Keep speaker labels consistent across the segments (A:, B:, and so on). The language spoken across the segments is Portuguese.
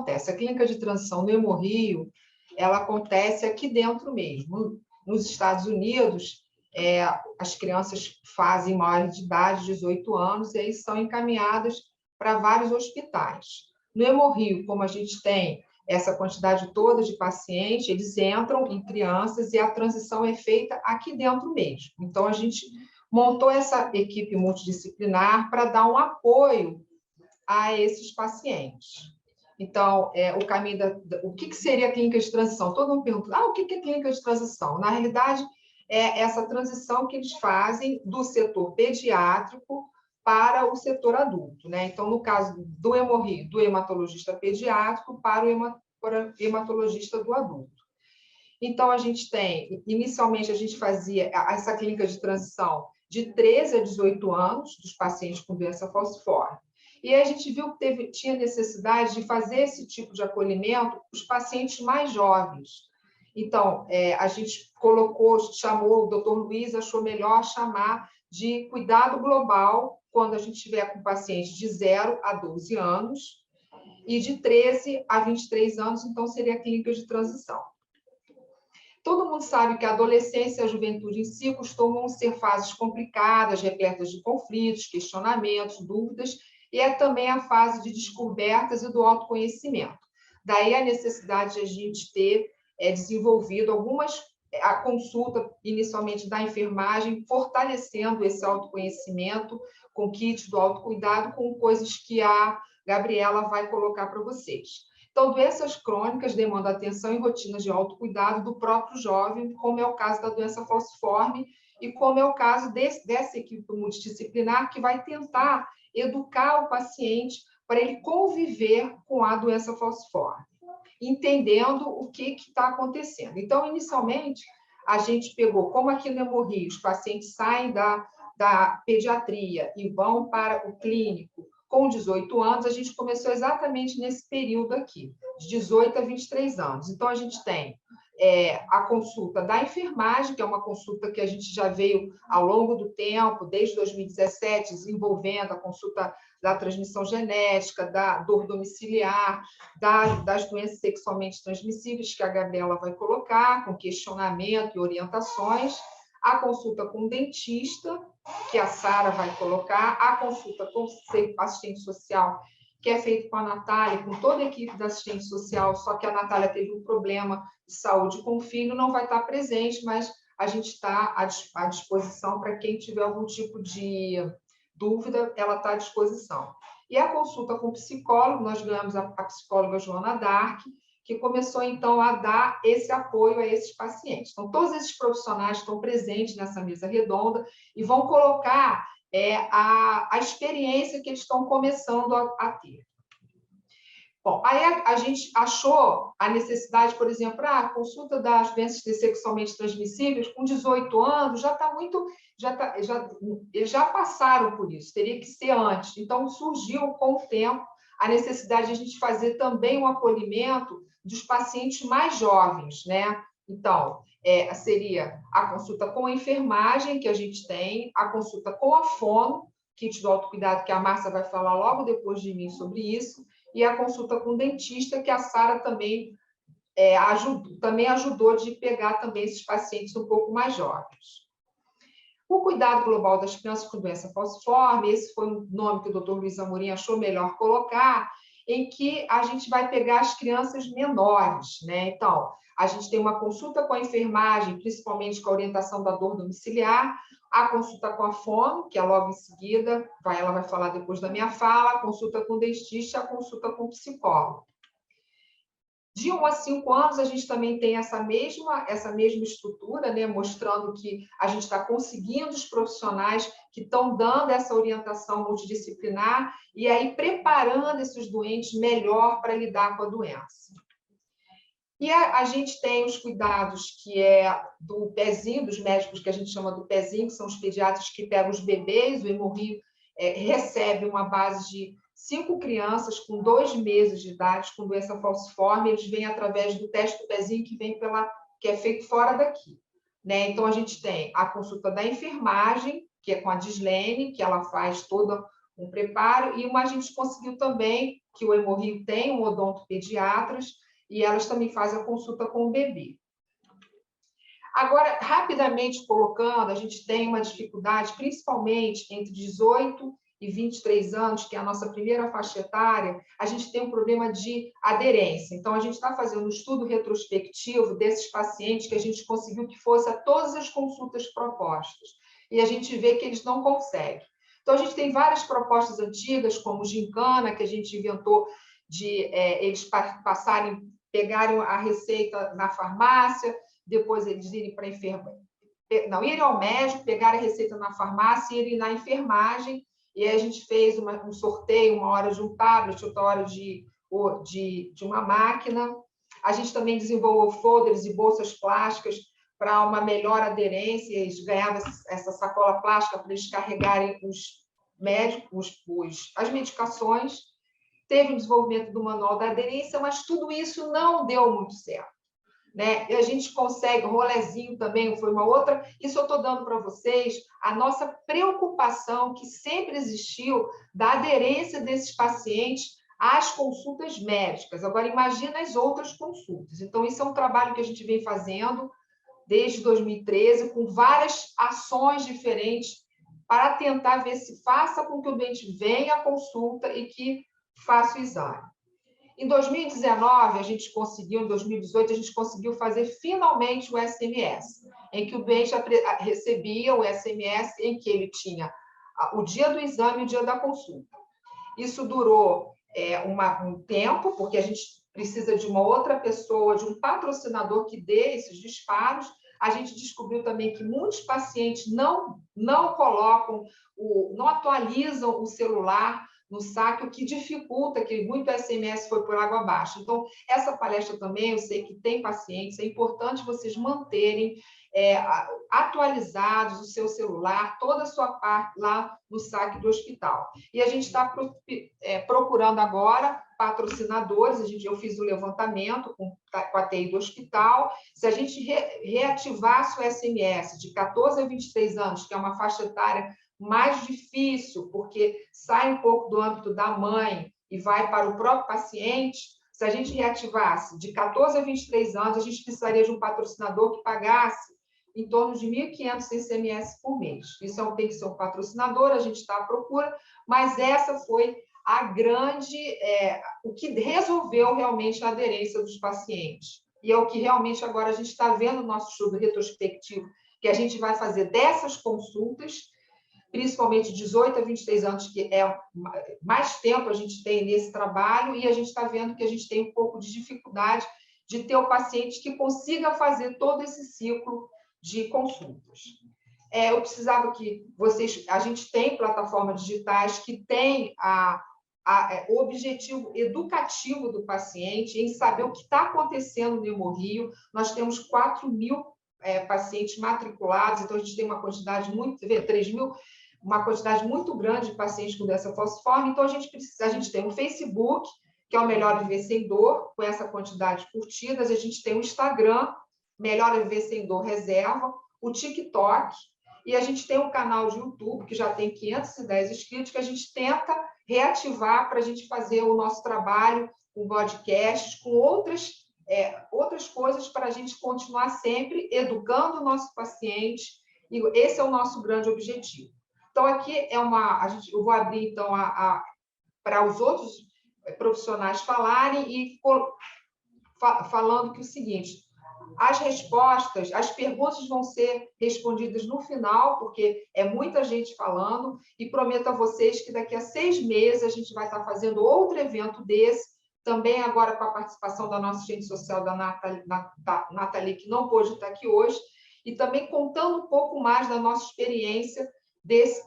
A: acontece? A clínica de transição no Hemorrio, ela acontece aqui dentro mesmo. Nos Estados Unidos, as crianças fazem maior de idade, 18 anos, e aí são encaminhadas para vários hospitais. No Hemorrio, como a gente tem essa quantidade toda de pacientes, eles entram em crianças e a transição é feita aqui dentro mesmo. Então, a gente montou essa equipe multidisciplinar para dar um apoio a esses pacientes. Então, o que seria a clínica de transição? Todo mundo pergunta, o que é clínica de transição? Na realidade, é essa transição que eles fazem do setor pediátrico para o setor adulto, né? Então, no caso do Hemorrio, do hematologista pediátrico para o hematologista do adulto. Então, a gente tem, inicialmente, a gente fazia essa clínica de transição de 13 a 18 anos, dos pacientes com doença falciforme. E aí a gente viu que tinha necessidade de fazer esse tipo de acolhimento para os pacientes mais jovens. Então, a gente chamou, o doutor Luiz achou melhor chamar de cuidado global, quando a gente estiver com pacientes de 0 a 12 anos, e de 13 a 23 anos, então seria a clínica de transição. Todo mundo sabe que a adolescência e a juventude em si costumam ser fases complicadas, repletas de conflitos, questionamentos, dúvidas, e é também a fase de descobertas e do autoconhecimento. Daí a necessidade de a gente ter desenvolvido a consulta, inicialmente da enfermagem, fortalecendo esse autoconhecimento com kit do autocuidado, com coisas que a Gabriela vai colocar para vocês. Então, doenças crônicas demandam atenção e rotinas de autocuidado do próprio jovem, como é o caso da doença falciforme e como é o caso dessa equipe multidisciplinar que vai tentar educar o paciente para ele conviver com a doença falciforme, entendendo o que está acontecendo. Então, inicialmente, a gente pegou, como aqui no Hemorrio, os pacientes saem da pediatria e vão para o clínico, com 18 anos, a gente começou exatamente nesse período aqui, de 18 a 23 anos. Então, a gente tem a consulta da enfermagem, que é uma consulta que a gente já veio ao longo do tempo, desde 2017, desenvolvendo a consulta da transmissão genética, da dor domiciliar, das doenças sexualmente transmissíveis, que a Gabriela vai colocar, com questionamento e orientações, a consulta com o dentista, que a Sara vai colocar, a consulta com o assistente social, que é feito com a Natália, com toda a equipe da assistente social, só que a Natália teve um problema de saúde com o filho, não vai estar presente, mas a gente está à disposição para quem tiver algum tipo de dúvida, ela está à disposição. E a consulta com o psicólogo, nós ganhamos a psicóloga Joana Dark, que começou, então, a dar esse apoio a esses pacientes. Então, todos esses profissionais estão presentes nessa mesa redonda e vão colocar a experiência que eles estão começando a ter. Bom, aí a gente achou a necessidade, por exemplo, a consulta das doenças sexualmente transmissíveis com 18 anos já está muito... eles já passaram por isso, teria que ser antes. Então, surgiu com o tempo a necessidade de a gente fazer também um acolhimento dos pacientes mais jovens, né? Então, seria a consulta com a enfermagem, que a gente tem, a consulta com a fono, kit do autocuidado, que a Márcia vai falar logo depois de mim sobre isso, e a consulta com o dentista, que a Sara também ajudou de pegar também esses pacientes um pouco mais jovens. O cuidado global das crianças com doença falciforme, esse foi um nome que o Dr. Luiz Amorim achou melhor colocar, em que a gente vai pegar as crianças menores, né? Então, a gente tem uma consulta com a enfermagem, principalmente com a orientação da dor domiciliar, a consulta com a fono, que é logo em seguida, ela vai falar depois da minha fala, a consulta com o dentista, a consulta com o psicólogo. De 1 a 5 anos, a gente também tem essa mesma estrutura, né, mostrando que a gente está conseguindo os profissionais que estão dando essa orientação multidisciplinar e aí preparando esses doentes melhor para lidar com a doença. E a gente tem os cuidados que do pezinho, dos médicos que a gente chama do pezinho, que são os pediatras que pegam os bebês. O Hemorrio recebe uma base de 5 crianças com 2 meses de idade com doença falciforme. Eles vêm através do teste do pezinho que é feito fora daqui, né? Então, a gente tem a consulta da enfermagem, que é com a Dislene, que ela faz todo um preparo, e a gente conseguiu também que o Hemorrio tem um odontopediatras, e elas também fazem a consulta com o bebê. Agora, rapidamente colocando, a gente tem uma dificuldade, principalmente entre 18 e 23 anos, que é a nossa primeira faixa etária, a gente tem um problema de aderência. Então, a gente está fazendo um estudo retrospectivo desses pacientes que a gente conseguiu que fosse a todas as consultas propostas. E a gente vê que eles não conseguem. Então, a gente tem várias propostas antigas, como gincana, que a gente inventou de eles pegarem a receita na farmácia, depois eles irem para a enfermagem. Não, irem ao médico, pegarem a receita na farmácia e irem na enfermagem. E aí a gente fez um sorteio, uma hora de um tablet, outra hora de uma máquina. A gente também desenvolveu folders e bolsas plásticas para uma melhor aderência. Eles ganhavam essa sacola plástica para eles carregarem os médicos, as medicações. Teve o desenvolvimento do manual da aderência, mas tudo isso não deu muito certo. Né? E a gente consegue, rolezinho também foi uma outra. Isso eu estou dando para vocês a nossa preocupação que sempre existiu da aderência desses pacientes às consultas médicas. Agora, imagina as outras consultas. Então, isso é um trabalho que a gente vem fazendo desde 2013, com várias ações diferentes para tentar ver se faça com que o doente venha à consulta e que faça o exame. Em 2019, a gente conseguiu, em 2018, a gente conseguiu fazer finalmente o SMS, em que o doente recebia o SMS em que ele tinha o dia do exame e o dia da consulta. Isso durou um tempo, porque a gente precisa de uma outra pessoa, de um patrocinador que dê esses disparos. A gente descobriu também que muitos pacientes não colocam, não atualizam o celular no saque, o que dificulta, que muito SMS foi por água abaixo. Então, essa palestra também, eu sei que tem pacientes, é importante vocês manterem atualizados o seu celular, toda a sua parte lá no saque do hospital. E a gente está procurando agora patrocinadores, eu fiz o levantamento com a TI do hospital. Se a gente reativasse o SMS de 14 a 23 anos, que é uma faixa etária mais difícil, porque sai um pouco do âmbito da mãe e vai para o próprio paciente, se a gente reativasse de 14 a 23 anos, a gente precisaria de um patrocinador que pagasse em torno de 1.500 SMS por mês. Isso tem que ser um patrocinador, a gente está à procura, mas essa foi a grande, o que resolveu realmente a aderência dos pacientes. E é o que realmente agora a gente está vendo no nosso estudo retrospectivo, que a gente vai fazer dessas consultas, principalmente 18 a 23 anos, que é mais tempo a gente tem nesse trabalho, e a gente está vendo que a gente tem um pouco de dificuldade de ter o paciente que consiga fazer todo esse ciclo de consultas. Eu precisava que a gente tem plataformas digitais que têm o objetivo educativo do paciente em saber o que está acontecendo no Hemorrio. Nós temos 4.000 pacientes matriculados, então a gente tem uma quantidade 3.000, uma quantidade muito grande de pacientes com doença falciforme. Então a gente tem o Facebook, que é o Melhor Viver Sem Dor, com essa quantidade de curtidas. A gente tem o Instagram, Melhor Viver Sem Dor Reserva, o TikTok, e a gente tem um canal de YouTube, que já tem 510 inscritos, que a gente tenta reativar para a gente fazer o nosso trabalho com podcasts, com outras coisas para a gente continuar sempre educando o nosso paciente, e esse é o nosso grande objetivo. Então, aqui eu vou abrir, então, para os outros profissionais falarem e falando que o seguinte: as respostas, as perguntas vão ser respondidas no final, porque é muita gente falando, e prometo a vocês que daqui a 6 meses a gente vai estar fazendo outro evento desse, também agora com a participação da nossa assistente social, da Nathalie, que não pôde estar aqui hoje, e também contando um pouco mais da nossa experiência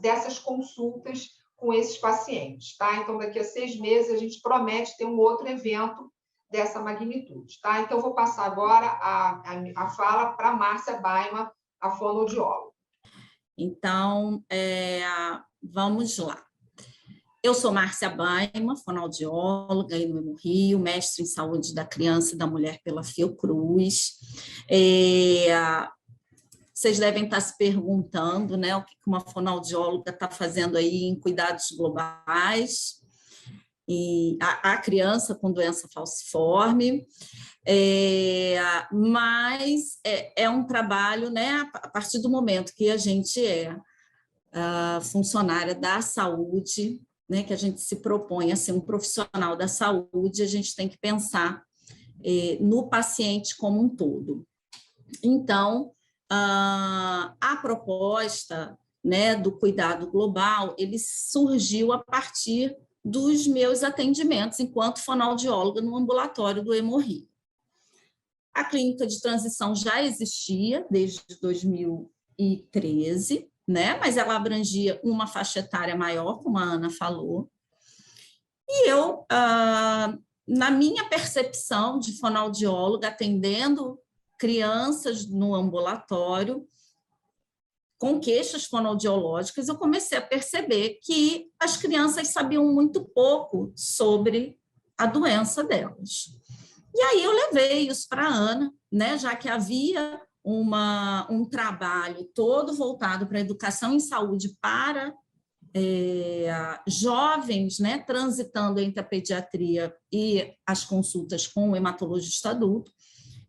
A: dessas consultas com esses pacientes, tá? Então, daqui a 6 meses a gente promete ter um outro evento dessa magnitude, tá? Então, vou passar agora a fala para a Márcia Baima, a fonoaudióloga.
B: Então, vamos lá. Eu sou Márcia Baima, fonoaudióloga aí no Hemorrio, mestre em saúde da criança e da mulher pela Fiocruz. Vocês devem estar se perguntando, né, o que uma fonoaudióloga está fazendo aí em cuidados globais. e a criança com doença falciforme, mas é um trabalho, né, a partir do momento que a gente é funcionária da saúde, né, que a gente se propõe a ser um profissional da saúde, a gente tem que pensar no paciente como um todo. Então, a proposta, né, do cuidado global, ele surgiu a partir dos meus atendimentos enquanto fonoaudióloga no ambulatório do Hemorrio. A clínica de transição já existia desde 2013, né, mas ela abrangia uma faixa etária maior, como a Ana falou, e eu, na minha percepção de fonoaudióloga, atendendo crianças no ambulatório, com queixas fonoaudiológicas, eu comecei a perceber que as crianças sabiam muito pouco sobre a doença delas. E aí eu levei isso para a Ana, né, já que havia um trabalho todo voltado para a educação em saúde para jovens, né, transitando entre a pediatria e as consultas com o hematologista adulto.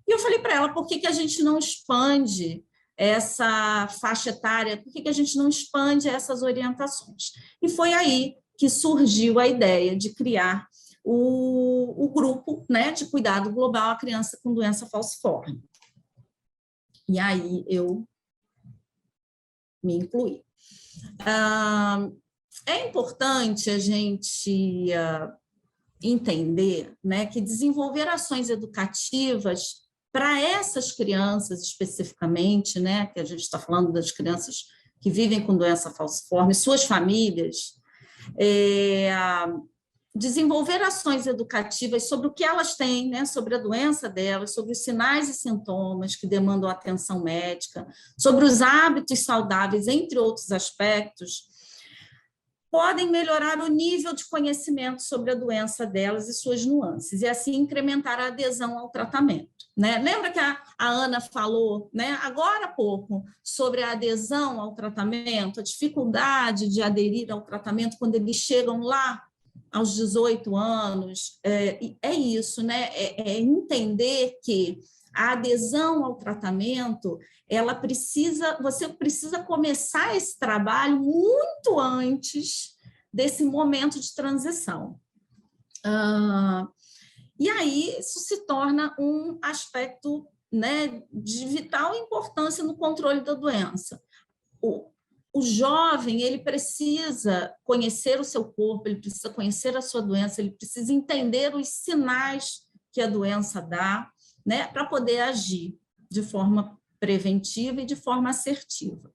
B: E eu falei para ela, por que a gente não expande essa faixa etária, por que a gente não expande essas orientações? E foi aí que surgiu a ideia de criar o grupo, né, de cuidado global à criança com doença falciforme. E aí eu me incluí. É importante a gente entender, né, que desenvolver ações educativas para essas crianças especificamente, né, que a gente está falando das crianças que vivem com doença falciforme, suas famílias, desenvolver ações educativas sobre o que elas têm, né, sobre a doença delas, sobre os sinais e sintomas que demandam atenção médica, sobre os hábitos saudáveis, entre outros aspectos, podem melhorar o nível de conhecimento sobre a doença delas e suas nuances, e assim incrementar a adesão ao tratamento. Né? Lembra que a Ana falou, né, agora há pouco, sobre a adesão ao tratamento, a dificuldade de aderir ao tratamento quando eles chegam lá aos 18 anos? É isso, né? É entender que a adesão ao tratamento, você precisa começar esse trabalho muito antes desse momento de transição. E aí isso se torna um aspecto, né, de vital importância no controle da doença. O jovem, ele precisa conhecer o seu corpo, ele precisa conhecer a sua doença, ele precisa entender os sinais que a doença dá, né, para poder agir de forma preventiva e de forma assertiva.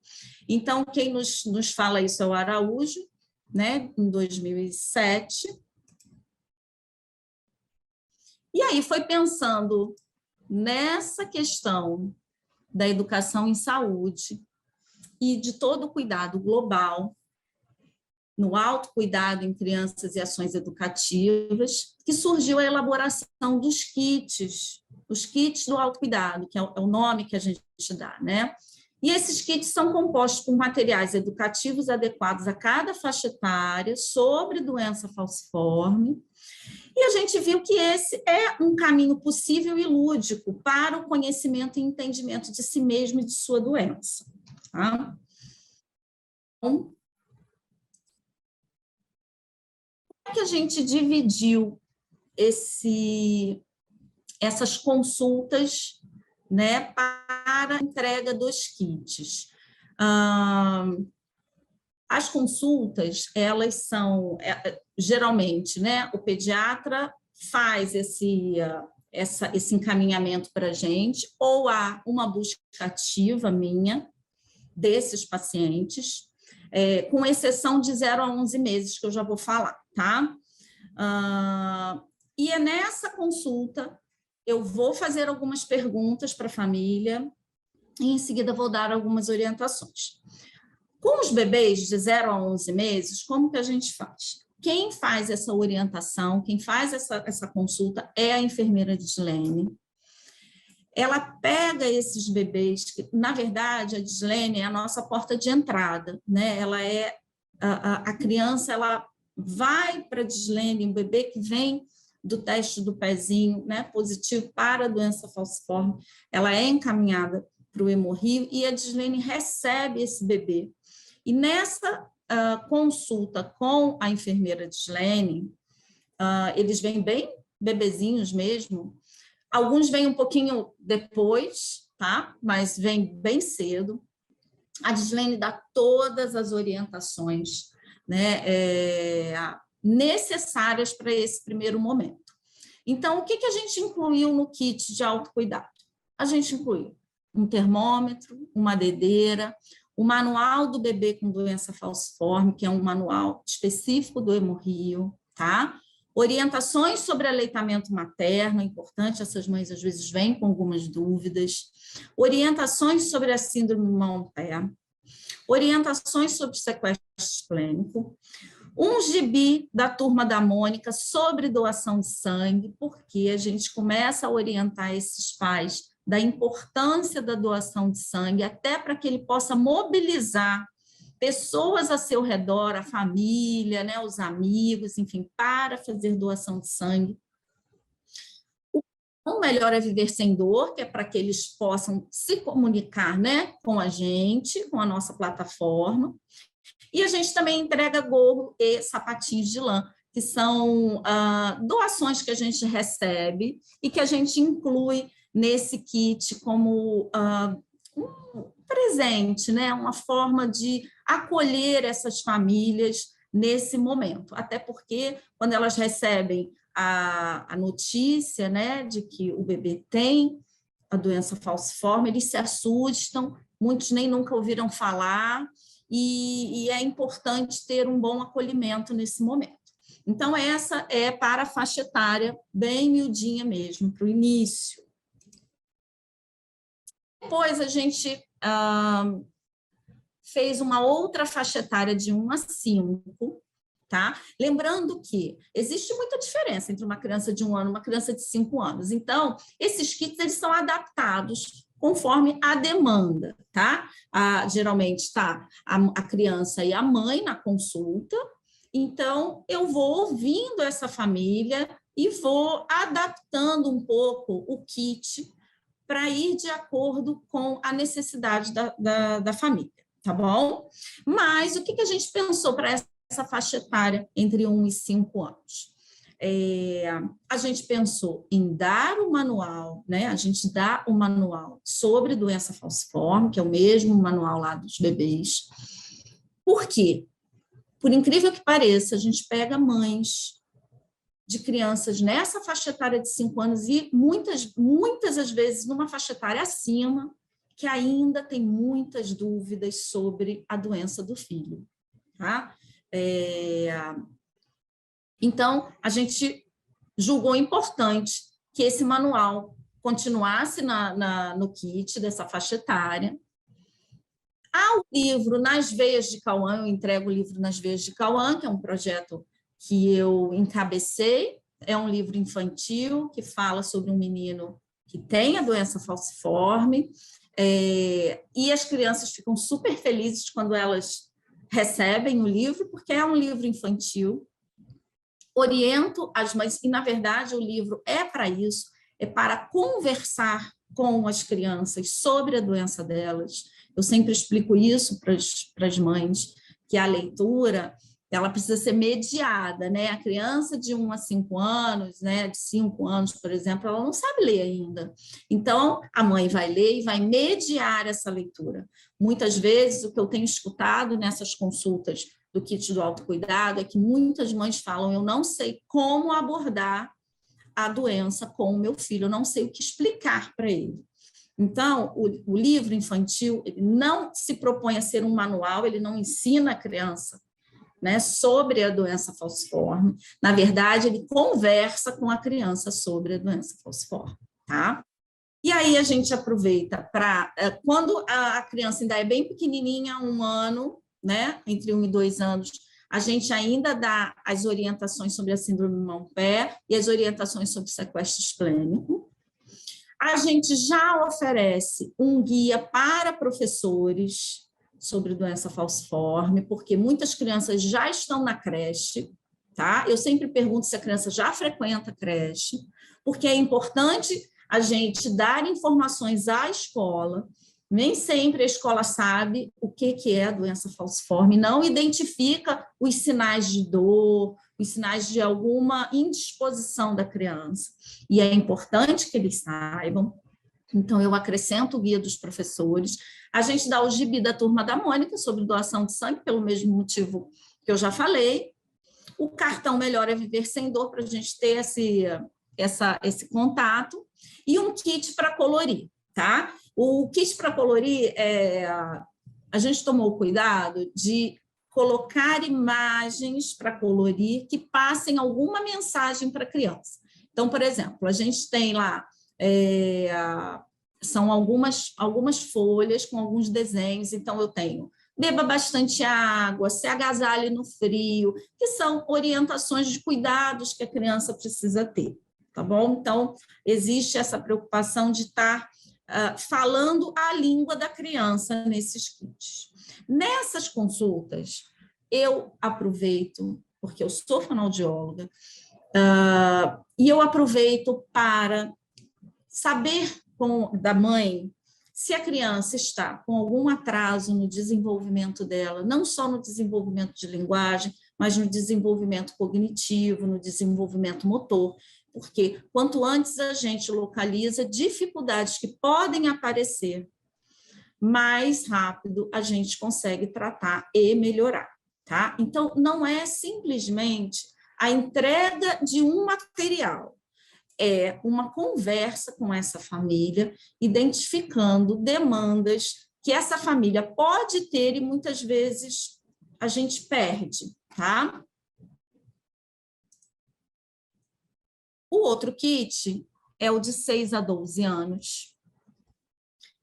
B: Então, quem nos fala isso é o Araújo, né, em 2007. E aí foi pensando nessa questão da educação em saúde e de todo o cuidado global, no autocuidado em crianças e ações educativas, que surgiu a elaboração dos kits, os kits do autocuidado, que é o nome que a gente dá, né? E esses kits são compostos por materiais educativos adequados a cada faixa etária sobre doença falciforme, e a gente viu que esse é um caminho possível e lúdico para o conhecimento e entendimento de si mesmo e de sua doença. Tá? Então, como é que a gente dividiu essas consultas, né, para a entrega dos kits? As consultas, elas são, geralmente, né, o pediatra faz esse encaminhamento para a gente, ou há uma busca ativa minha desses pacientes, com exceção de 0 a 11 meses, que eu já vou falar, tá? E é nessa consulta, eu vou fazer algumas perguntas para a família, e em seguida vou dar algumas orientações. Com os bebês de 0 a 11 meses, como que a gente faz? Quem faz essa orientação, quem faz essa consulta é a enfermeira Dislene. Ela pega esses bebês, que, na verdade, a Dislene é a nossa porta de entrada, né? Ela é a criança, ela vai para a dislene, um bebê que vem do teste do pezinho, né, positivo para a doença falciforme, ela é encaminhada para o Hemorrio e a dislene recebe esse bebê. E nessa consulta com a enfermeira dislene, eles vêm bem bebezinhos mesmo, alguns vêm um pouquinho depois, tá? Mas vêm bem cedo. A dislene dá todas as orientações, né, necessárias para esse primeiro momento. Então, o que a gente incluiu no kit de autocuidado? A gente incluiu um termômetro, uma dedeira, o manual do bebê com doença falciforme, que é um manual específico do Hemorrio, tá? Orientações sobre aleitamento materno, é importante, essas mães às vezes vêm com algumas dúvidas. Orientações sobre a síndrome mão-pé. Orientações sobre sequestro esplênico. Um gibi da Turma da Mônica sobre doação de sangue, porque a gente começa a orientar esses pais da importância da doação de sangue, até para que ele possa mobilizar pessoas a seu redor, a família, né, os amigos, enfim, para fazer doação de sangue. O melhor é viver sem dor, que é para que eles possam se comunicar, né, com a gente, com a nossa plataforma. E a gente também entrega gorro e sapatinhos de lã, que são doações que a gente recebe e que a gente inclui nesse kit como um presente, né? Uma forma de acolher essas famílias nesse momento. Até porque, quando elas recebem a notícia, né, de que o bebê tem a doença falciforme, eles se assustam, muitos nem nunca ouviram falar, e é importante ter um bom acolhimento nesse momento. Então, essa é para a faixa etária bem miudinha mesmo, para o início. Depois, a gente fez uma outra faixa etária de 1 a 5, tá? Lembrando que existe muita diferença entre uma criança de 1 ano e uma criança de 5 anos. Então, esses kits eles são adaptados conforme a demanda, tá? Geralmente está a criança e a mãe na consulta, então eu vou ouvindo essa família e vou adaptando um pouco o kit para ir de acordo com a necessidade da família, tá bom? Mas o que a gente pensou para essa faixa etária entre 1 e 5 anos? A gente pensou em dar o manual, né? A gente dá o manual sobre doença falciforme, que é o mesmo manual lá dos bebês. Por quê? Por incrível que pareça, a gente pega mães de crianças nessa faixa etária de 5 anos e muitas às vezes numa faixa etária acima, que ainda tem muitas dúvidas sobre a doença do filho, tá? Então, a gente julgou importante que esse manual continuasse no kit dessa faixa etária. Há o livro Nas Veias de Cauã, eu entrego o livro Nas Veias de Cauã, que é um projeto que eu encabecei, é um livro infantil que fala sobre um menino que tem a doença falciforme, e as crianças ficam super felizes quando elas recebem o livro, porque é um livro infantil. Oriento as mães, e na verdade o livro é para isso, é para conversar com as crianças sobre a doença delas. Eu sempre explico isso para as mães, que a leitura ela precisa ser mediada, né? A criança de 1 a 5 anos, né, de 5 anos, por exemplo, ela não sabe ler ainda. Então, a mãe vai ler e vai mediar essa leitura. Muitas vezes, o que eu tenho escutado nessas consultas do kit do autocuidado é que muitas mães falam: eu não sei como abordar a doença com o meu filho, eu não sei o que explicar para ele. Então, o livro infantil ele não se propõe a ser um manual, ele não ensina a criança, né, sobre a doença falciforme. Na verdade, ele conversa com a criança sobre a doença falciforme, tá? E aí a gente aproveita para, quando a criança ainda é bem pequenininha, 1 ano, né, entre 1 e 2 anos, a gente ainda dá as orientações sobre a síndrome mão-pé e as orientações sobre sequestro esplênico. A gente já oferece um guia para professores sobre doença falciforme, porque muitas crianças já estão na creche, tá? Eu sempre pergunto se a criança já frequenta a creche, porque é importante a gente dar informações à escola. Nem sempre a escola sabe o que é a doença falciforme, não identifica os sinais de dor, os sinais de alguma indisposição da criança. E é importante que eles saibam. Então, eu acrescento o guia dos professores. A gente dá o gibi da Turma da Mônica sobre doação de sangue, pelo mesmo motivo que eu já falei. O cartão Melhor é Viver Sem Dor, para a gente ter esse contato. E um kit para colorir, tá? O kit para colorir, a gente tomou cuidado de colocar imagens para colorir que passem alguma mensagem para a criança. Então, por exemplo, a gente tem lá, são algumas folhas com alguns desenhos, então eu tenho beba bastante água, se agasalhe no frio, que são orientações de cuidados que a criança precisa ter, tá bom? Então, existe essa preocupação de estar falando a língua da criança nesses kits. Nessas consultas, eu aproveito, porque eu sou fonoaudióloga, e eu aproveito para saber da mãe se a criança está com algum atraso no desenvolvimento dela, não só no desenvolvimento de linguagem, mas no desenvolvimento cognitivo, no desenvolvimento motor, porque quanto antes a gente localiza dificuldades que podem aparecer, mais rápido a gente consegue tratar e melhorar, tá? Então, não é simplesmente a entrega de um material, é uma conversa com essa família, identificando demandas que essa família pode ter e muitas vezes a gente perde, tá? O outro kit é o de 6 a 12 anos,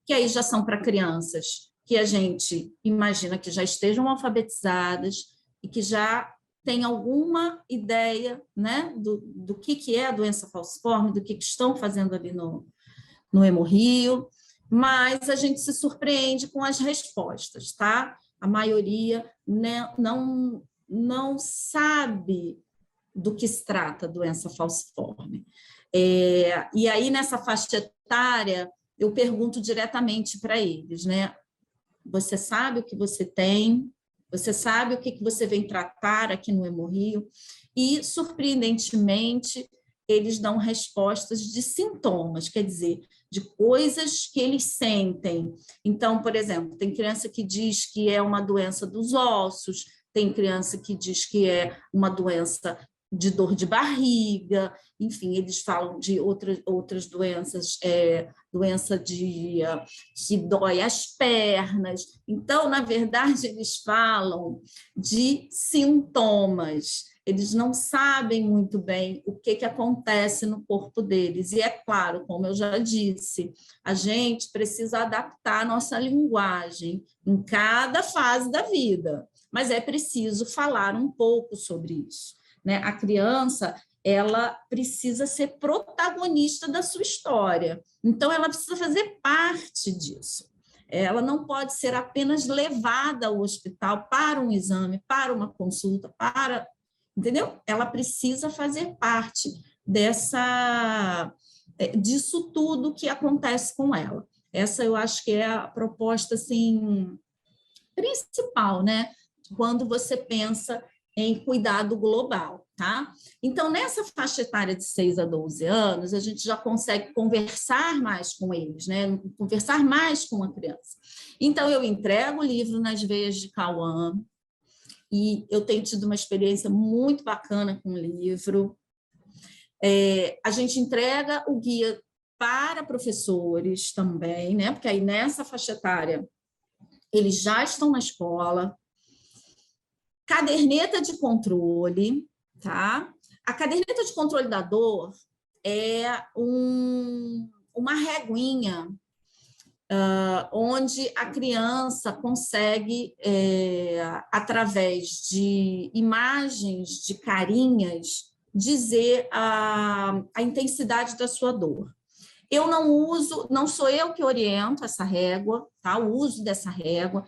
B: que aí já são para crianças que a gente imagina que já estejam alfabetizadas e que já tem alguma ideia, né, do que é a doença falciforme, do que estão fazendo ali no Hemorrio, mas a gente se surpreende com as respostas, tá? A maioria não sabe do que se trata a doença falciforme. E aí, nessa faixa etária, eu pergunto diretamente para eles, né? Você sabe o que você tem? Você sabe o que você vem tratar aqui no Hemorrio? E, surpreendentemente, eles dão respostas de sintomas, quer dizer, de coisas que eles sentem. Então, por exemplo, tem criança que diz que é uma doença dos ossos, tem criança que diz que é uma doença de dor de barriga, enfim, eles falam de outras doenças, doença que dói as pernas. Então, na verdade, eles falam de sintomas, eles não sabem muito bem o que acontece no corpo deles. E é claro, como eu já disse, a gente precisa adaptar a nossa linguagem em cada fase da vida, mas é preciso falar um pouco sobre isso, né? A criança, ela precisa ser protagonista da sua história, então ela precisa fazer parte disso. Ela não pode ser apenas levada ao hospital para um exame, para uma consulta, entendeu? Ela precisa fazer parte disso tudo que acontece com ela. Essa eu acho que é a proposta assim, principal, né? Quando você pensa em cuidado global, tá? Então, nessa faixa etária de 6 a 12 anos, a gente já consegue conversar mais com eles, né? Conversar mais com a criança. Então, eu entrego o livro nas veias de Cauã, e eu tenho tido uma experiência muito bacana com o livro. A gente entrega o guia para professores também, né? Porque aí nessa faixa etária eles já estão na escola. Caderneta de controle, tá? A caderneta de controle da dor é uma reguinha onde a criança consegue, através de imagens, de carinhas, dizer a intensidade da sua dor. Eu não uso, não sou eu que oriento essa régua, tá? O uso dessa régua.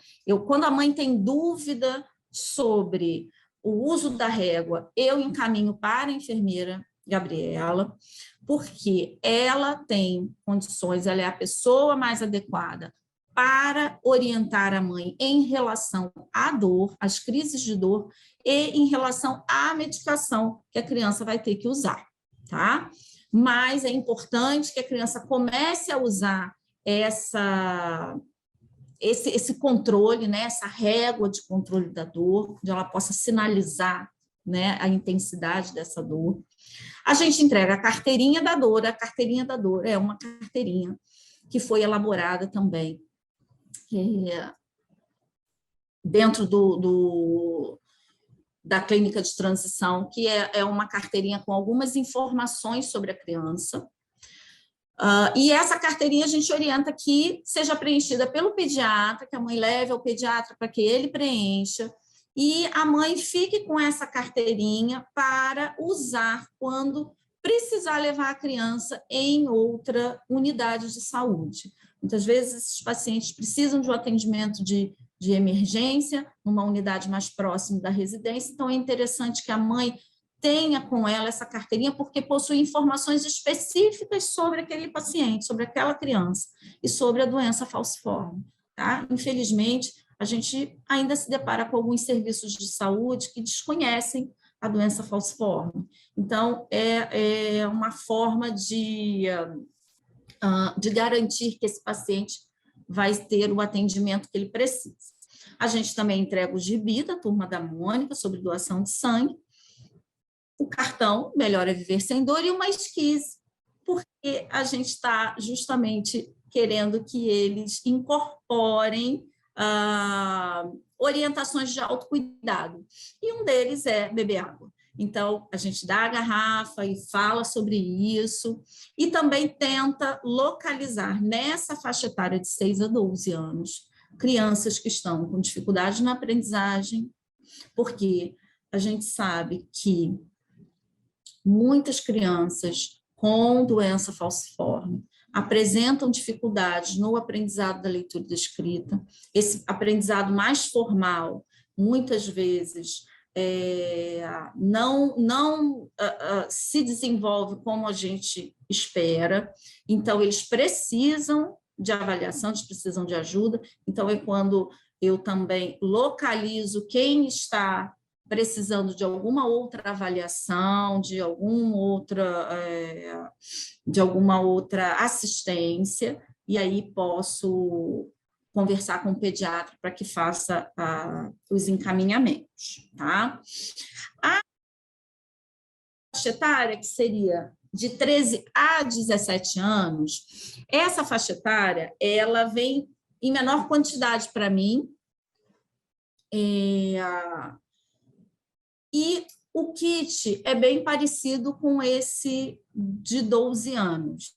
B: Quando a mãe tem dúvida sobre o uso da régua, eu encaminho para a enfermeira Gabriela, porque ela tem condições, ela é a pessoa mais adequada para orientar a mãe em relação à dor, às crises de dor, e em relação à medicação que a criança vai ter que usar, tá? Mas é importante que a criança comece a usar esse controle, né, essa régua de controle da dor, onde ela possa sinalizar, né, a intensidade dessa dor. A gente entrega a carteirinha da dor. A carteirinha da dor é uma carteirinha que foi elaborada também dentro da clínica de transição, que é uma carteirinha com algumas informações sobre a criança. E essa carteirinha a gente orienta que seja preenchida pelo pediatra, que a mãe leve ao pediatra para que ele preencha, e a mãe fique com essa carteirinha para usar quando precisar levar a criança em outra unidade de saúde. Muitas vezes esses pacientes precisam de um atendimento de emergência, numa unidade mais próxima da residência, então é interessante que a mãe tenha com ela essa carteirinha, porque possui informações específicas sobre aquele paciente, sobre aquela criança, e sobre a doença falciforme, tá? Infelizmente, a gente ainda se depara com alguns serviços de saúde que desconhecem a doença falciforme. Então, é uma forma de garantir que esse paciente vai ter o atendimento que ele precisa. A gente também entrega o gibi da Turma da Mônica sobre doação de sangue, o cartão Melhor é Viver Sem Dor e uma esquise, porque a gente está justamente querendo que eles incorporem orientações de autocuidado, e um deles é beber água. Então, a gente dá a garrafa e fala sobre isso, e também tenta localizar nessa faixa etária de 6 a 12 anos, crianças que estão com dificuldade na aprendizagem, porque a gente sabe que muitas crianças com doença falciforme apresentam dificuldades no aprendizado da leitura e da escrita. Esse aprendizado mais formal, muitas vezes, não se desenvolve como a gente espera, então eles precisam de avaliação, eles precisam de ajuda, então é quando eu também localizo quem está precisando de alguma outra avaliação, de alguma outra assistência, e aí posso conversar com o pediatra para que faça os encaminhamentos, tá? A faixa etária, que seria de 13 a 17 anos, essa faixa etária, ela vem em menor quantidade para mim, e o kit é bem parecido com esse de 12 anos,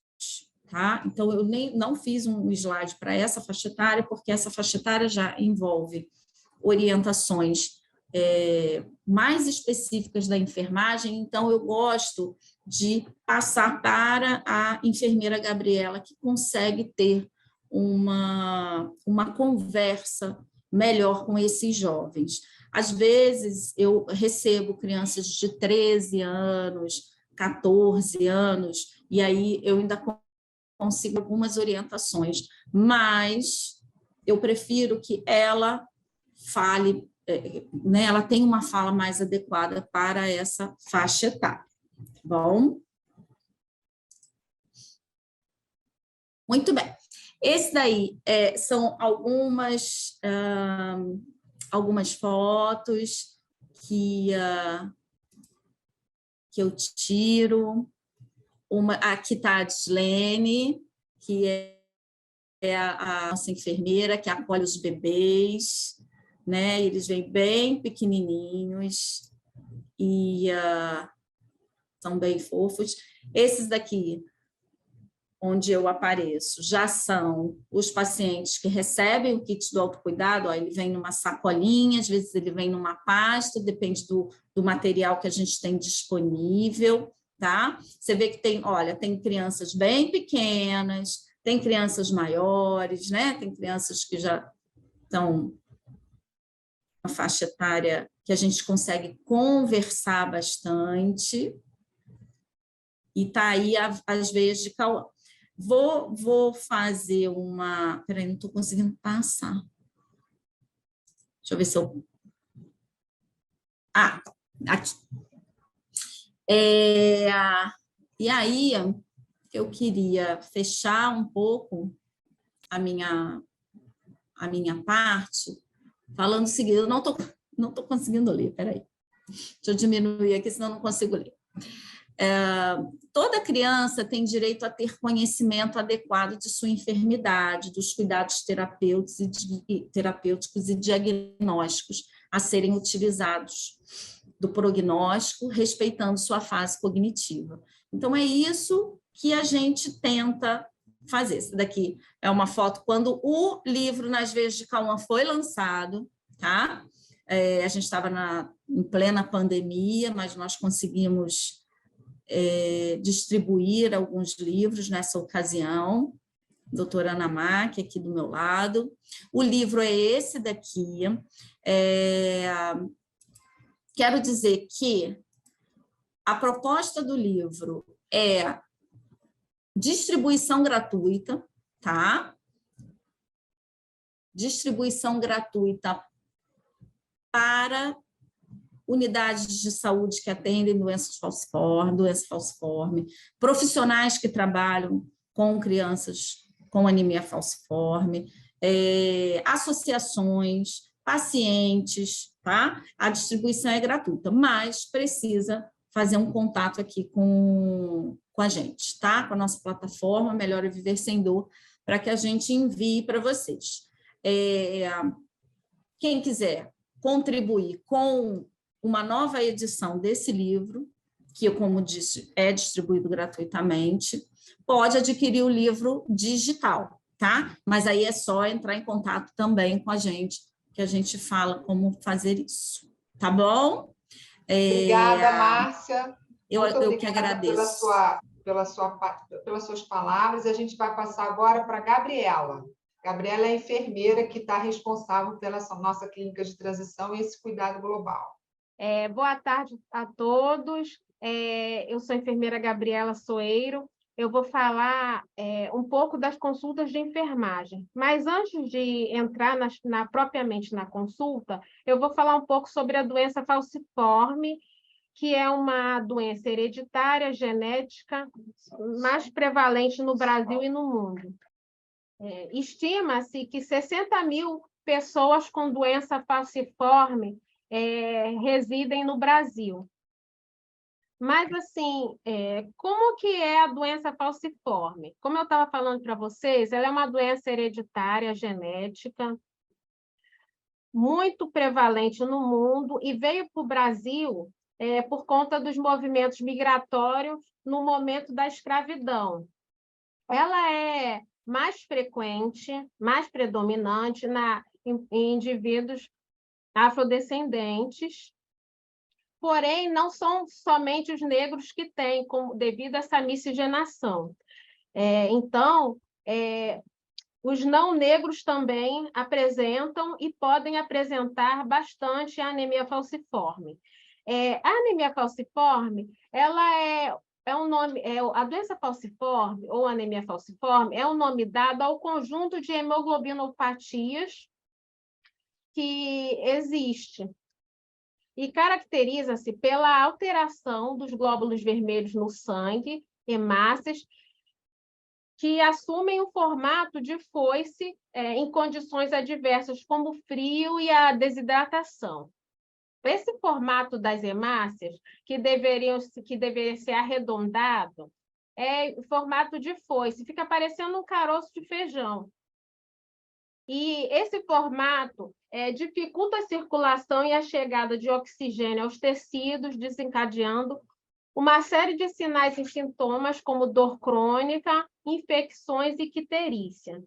B: tá? Então, eu não fiz um slide para essa faixa etária, porque essa faixa etária já envolve orientações mais específicas da enfermagem, então eu gosto de passar para a enfermeira Gabriela, que consegue ter uma conversa melhor com esses jovens. Às vezes, eu recebo crianças de 13 anos, 14 anos, e aí eu ainda consigo algumas orientações, mas eu prefiro que ela fale, né, ela tenha uma fala mais adequada para essa faixa etária, tá bom? Muito bem. Esse daí são algumas fotos que eu tiro. Aqui está a Dislene, que é a nossa enfermeira, que acolhe os bebês, né? Eles vêm bem pequenininhos e são bem fofos. Esses daqui, onde eu apareço, já são os pacientes que recebem o kit do autocuidado. Ele vem numa sacolinha, às vezes ele vem numa pasta, depende do material que a gente tem disponível, tá? Você vê que tem crianças bem pequenas, tem crianças maiores, né? Tem crianças que já estão na faixa etária que a gente consegue conversar bastante, e está aí as veias de Cauã. Vou fazer uma... Peraí, não estou conseguindo passar. Deixa eu ver se eu... Ah, aqui. E aí, eu queria fechar um pouco a minha parte, falando o seguinte, eu não tô conseguindo ler, peraí. Deixa eu diminuir aqui, senão eu não consigo ler. Toda criança tem direito a ter conhecimento adequado de sua enfermidade, dos cuidados terapêuticos e diagnósticos a serem utilizados, do prognóstico, respeitando sua fase cognitiva. Então, é isso que a gente tenta fazer. Essa daqui é uma foto quando o livro Nas Veias de Cauã foi lançado, tá? A gente estava em plena pandemia, mas nós conseguimos distribuir alguns livros nessa ocasião. Doutora Ana Mac, aqui do meu lado. O livro é esse daqui. Quero dizer que a proposta do livro é distribuição gratuita, tá? Distribuição gratuita para unidades de saúde que atendem doença falciforme, profissionais que trabalham com crianças com anemia falciforme, associações, pacientes, tá? A distribuição é gratuita, mas precisa fazer um contato aqui com a gente, tá? Com a nossa plataforma Melhor é Viver Sem Dor, para que a gente envie para vocês. Quem quiser contribuir com uma nova edição desse livro, que, como disse, é distribuído gratuitamente, pode adquirir o livro digital, tá? Mas aí é só entrar em contato também com a gente, que a gente fala como fazer isso, tá bom?
A: Obrigada, Márcia.
B: Eu que agradeço.
A: Pelas suas palavras. A gente vai passar agora para a Gabriela. Gabriela é a enfermeira que está responsável pela nossa clínica de transição e esse cuidado global.
C: Boa tarde a todos. Eu sou a enfermeira Gabriela Soeiro. Eu vou falar um pouco das consultas de enfermagem. Mas antes de entrar propriamente na consulta, eu vou falar um pouco sobre a doença falciforme, que é uma doença hereditária, genética, mais prevalente no Brasil e no mundo. Estima-se que 60 mil pessoas com doença falciforme residem no Brasil. Mas, assim, como que é a doença falciforme? Como eu estava falando para vocês, ela é uma doença hereditária, genética, muito prevalente no mundo e veio para o Brasil por conta dos movimentos migratórios no momento da escravidão. Ela é mais frequente, mais predominante em indivíduos afrodescendentes, porém, não são somente os negros que têm, devido a essa miscigenação. Então, os não negros também apresentam e podem apresentar bastante a anemia falciforme. A anemia falciforme, ela é um nome, a doença falciforme ou anemia falciforme é um nome dado ao conjunto de hemoglobinopatias que existe e caracteriza-se pela alteração dos glóbulos vermelhos no sangue, hemácias, que assumem o formato de foice em condições adversas, como o frio e a desidratação. Esse formato das hemácias, que deveria ser arredondado, é formato de foice, fica parecendo um caroço de feijão. E esse formato dificulta a circulação e a chegada de oxigênio aos tecidos, desencadeando uma série de sinais e sintomas, como dor crônica, infecções e icterícia.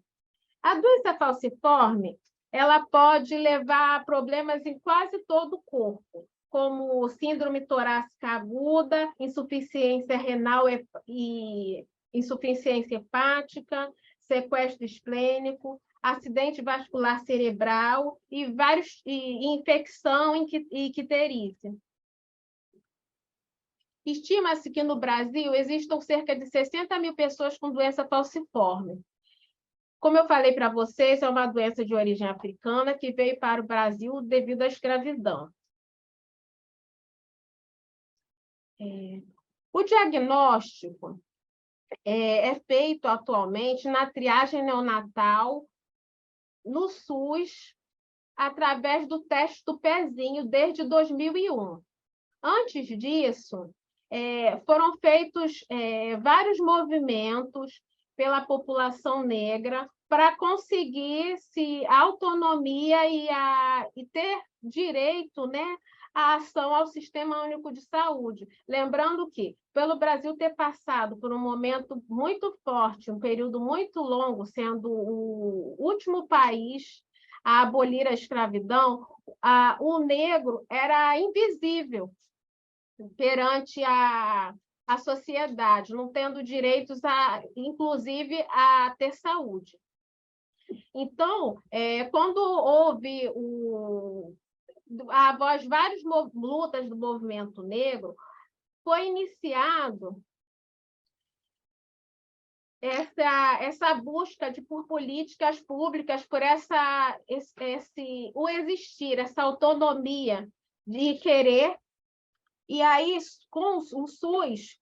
C: A doença falciforme, ela pode levar a problemas em quase todo o corpo, como síndrome torácica aguda, insuficiência renal e insuficiência hepática, sequestro esplênico, acidente vascular cerebral e infecção e icterícia. Estima-se que no Brasil existam cerca de 60 mil pessoas com doença falciforme. Como eu falei para vocês, é uma doença de origem africana que veio para o Brasil devido à escravidão. O diagnóstico é feito atualmente na triagem neonatal no SUS, através do teste do pezinho, desde 2001. Antes disso, foram feitos vários movimentos pela população negra para conseguir a autonomia e ter direito, né, à ação ao Sistema Único de Saúde. Lembrando que, pelo Brasil ter passado por um momento muito forte, um período muito longo, sendo o último país a abolir a escravidão, o negro era invisível perante a sociedade, não tendo direitos, inclusive, a ter saúde. Então, quando houve após várias lutas do movimento negro, foi iniciado essa busca por políticas públicas, por o existir, essa autonomia de querer. E aí, com o SUS,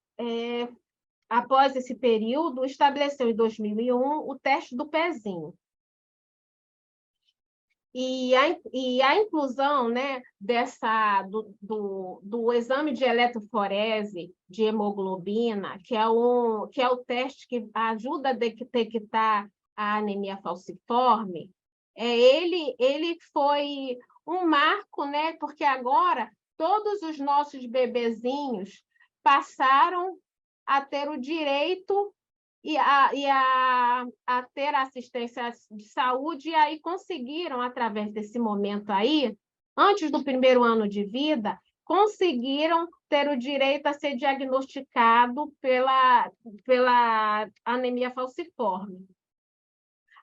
C: após esse período, estabeleceu em 2001 o teste do pezinho. E a inclusão, né, do exame de eletroforese de hemoglobina, que é o teste que ajuda a detectar a anemia falciforme, ele foi um marco, né, porque agora todos os nossos bebezinhos passaram a ter o direito a ter assistência de saúde, e aí conseguiram, através desse momento aí, antes do primeiro ano de vida, conseguiram ter o direito a ser diagnosticado pela anemia falciforme.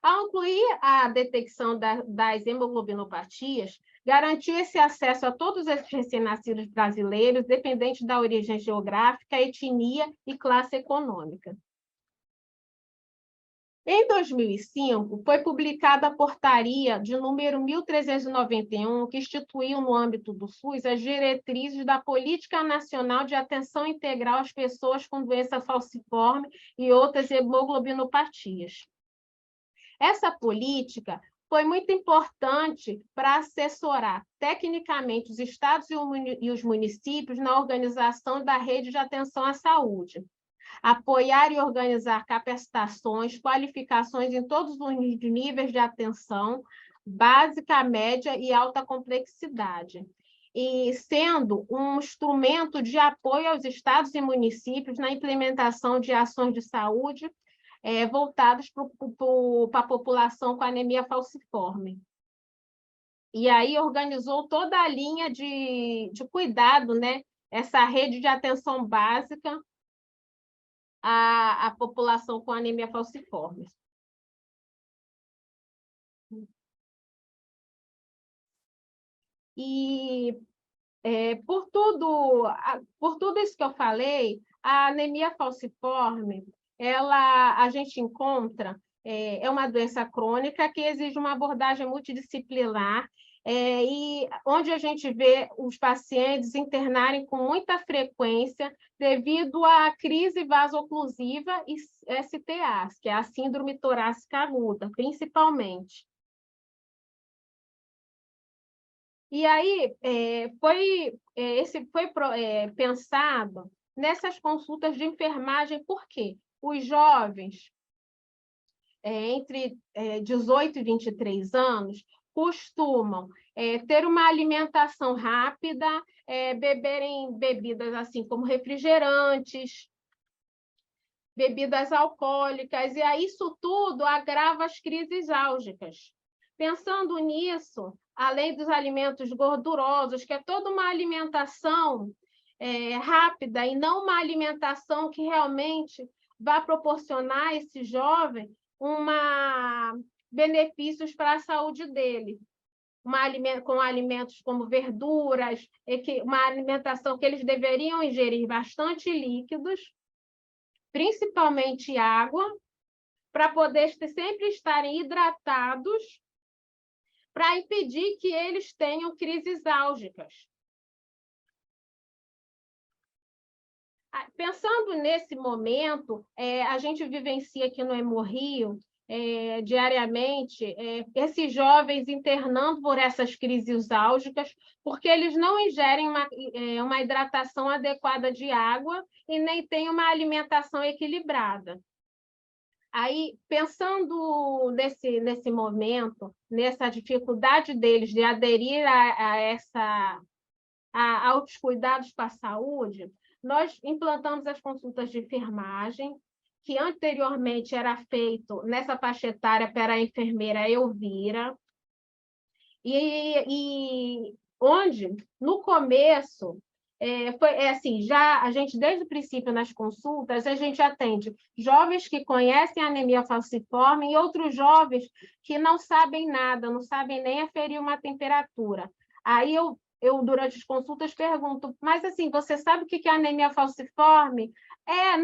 C: Ao incluir a detecção das hemoglobinopatias, garantiu esse acesso a todos os recém-nascidos brasileiros, dependente da origem geográfica, etnia e classe econômica. Em 2005, foi publicada a portaria de número 1391, que instituiu no âmbito do SUS as diretrizes da Política Nacional de Atenção Integral às Pessoas com Doença Falciforme e outras hemoglobinopatias. Essa política foi muito importante para assessorar tecnicamente os estados e os municípios na organização da rede de atenção à saúde, apoiar e organizar capacitações, qualificações em todos os níveis de atenção, básica, média e alta complexidade, e sendo um instrumento de apoio aos estados e municípios na implementação de ações de saúde voltadas para a população com anemia falciforme. E aí organizou toda a linha de cuidado, né? Essa rede de atenção básica à população com anemia falciforme. E por tudo isso que eu falei, a anemia falciforme, a gente encontra, é uma doença crônica que exige uma abordagem multidisciplinar, e onde a gente vê os pacientes internarem com muita frequência devido à crise vasoclusiva e STAs, que é a síndrome torácica aguda, principalmente. E aí, foi pensado nessas consultas de enfermagem, por quê? Os jovens, entre 18 e 23 anos, costumam ter uma alimentação rápida, beberem bebidas assim como refrigerantes, bebidas alcoólicas, e aí isso tudo agrava as crises álgicas. Pensando nisso, além dos alimentos gordurosos, que é toda uma alimentação rápida e não uma alimentação que realmente vai proporcionar a esse jovem uma benefícios para a saúde dele. Com alimentos como verduras, uma alimentação que eles deveriam ingerir bastante líquidos, principalmente água, para poder sempre estarem hidratados, para impedir que eles tenham crises álgicas. Pensando nesse momento, a gente vivencia aqui no Hemorrio, diariamente, esses jovens internando por essas crises álgicas, porque eles não ingerem uma hidratação adequada de água e nem têm uma alimentação equilibrada. Aí, pensando nesse momento, nessa dificuldade deles de aderir aos cuidados para a saúde, nós implantamos as consultas de enfermagem, que anteriormente era feito nessa faixa etária pela enfermeira Elvira, e onde, no começo, foi assim, já a gente, desde o princípio, nas consultas, a gente atende jovens que conhecem a anemia falciforme e outros jovens que não sabem nada, não sabem nem aferir uma temperatura. Aí eu durante as consultas, pergunto, mas assim, você sabe o que é anemia falciforme?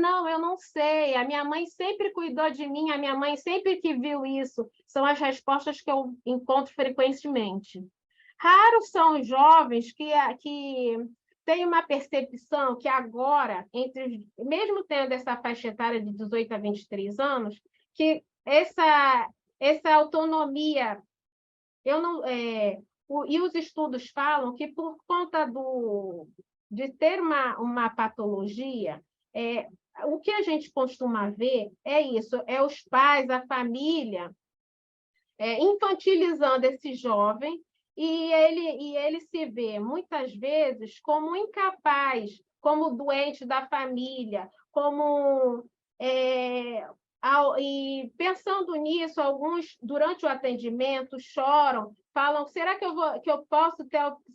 C: Não, eu não sei. A minha mãe sempre cuidou de mim, a minha mãe sempre que viu isso. São as respostas que eu encontro frequentemente. Raros são os jovens que têm uma percepção que agora, mesmo tendo essa faixa etária de 18 a 23 anos, que essa autonomia, e os estudos falam que, por conta de ter uma patologia, o que a gente costuma ver é isso, os pais, a família, infantilizando esse jovem, e ele se vê, muitas vezes, como incapaz, como doente da família, e pensando nisso, alguns, durante o atendimento, choram, falam, será que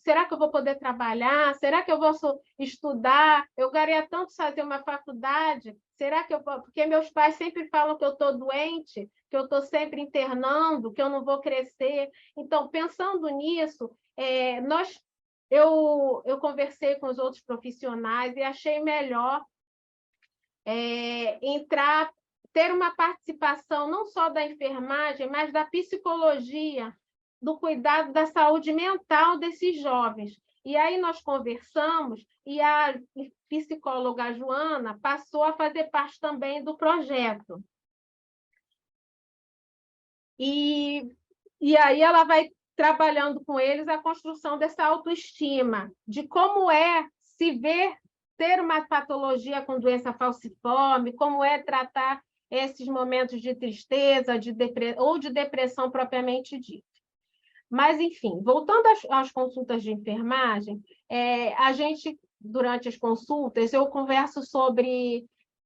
C: será que eu vou poder trabalhar? Será que eu vou estudar? Eu queria tanto fazer uma faculdade, será que porque meus pais sempre falam que eu estou doente, que eu estou sempre internando, que eu não vou crescer. Então, pensando nisso, eu conversei com os outros profissionais e achei melhor ter uma participação não só da enfermagem, mas da psicologia, do cuidado da saúde mental desses jovens. E aí nós conversamos e a psicóloga Joana passou a fazer parte também do projeto. E aí ela vai trabalhando com eles a construção dessa autoestima, de como se ver, ter uma patologia com doença falciforme, como tratar esses momentos de tristeza, ou de depressão propriamente dita. Mas, enfim, voltando às consultas de enfermagem, a gente, durante as consultas, eu converso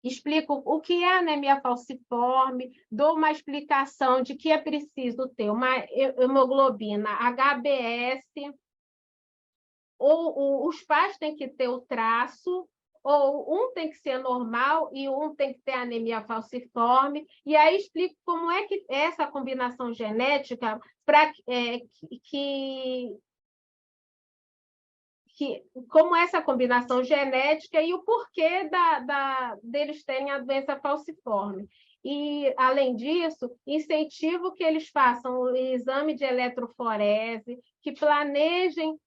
C: explico o que é anemia falciforme, dou uma explicação de que é preciso ter uma hemoglobina HbS, ou os pais têm que ter o traço, ou um tem que ser normal e um tem que ter anemia falciforme, e aí explico como é que essa combinação genética, como essa combinação genética e o porquê deles terem a doença falciforme. E, além disso, incentivo que eles façam o exame de eletroforese, que planejem,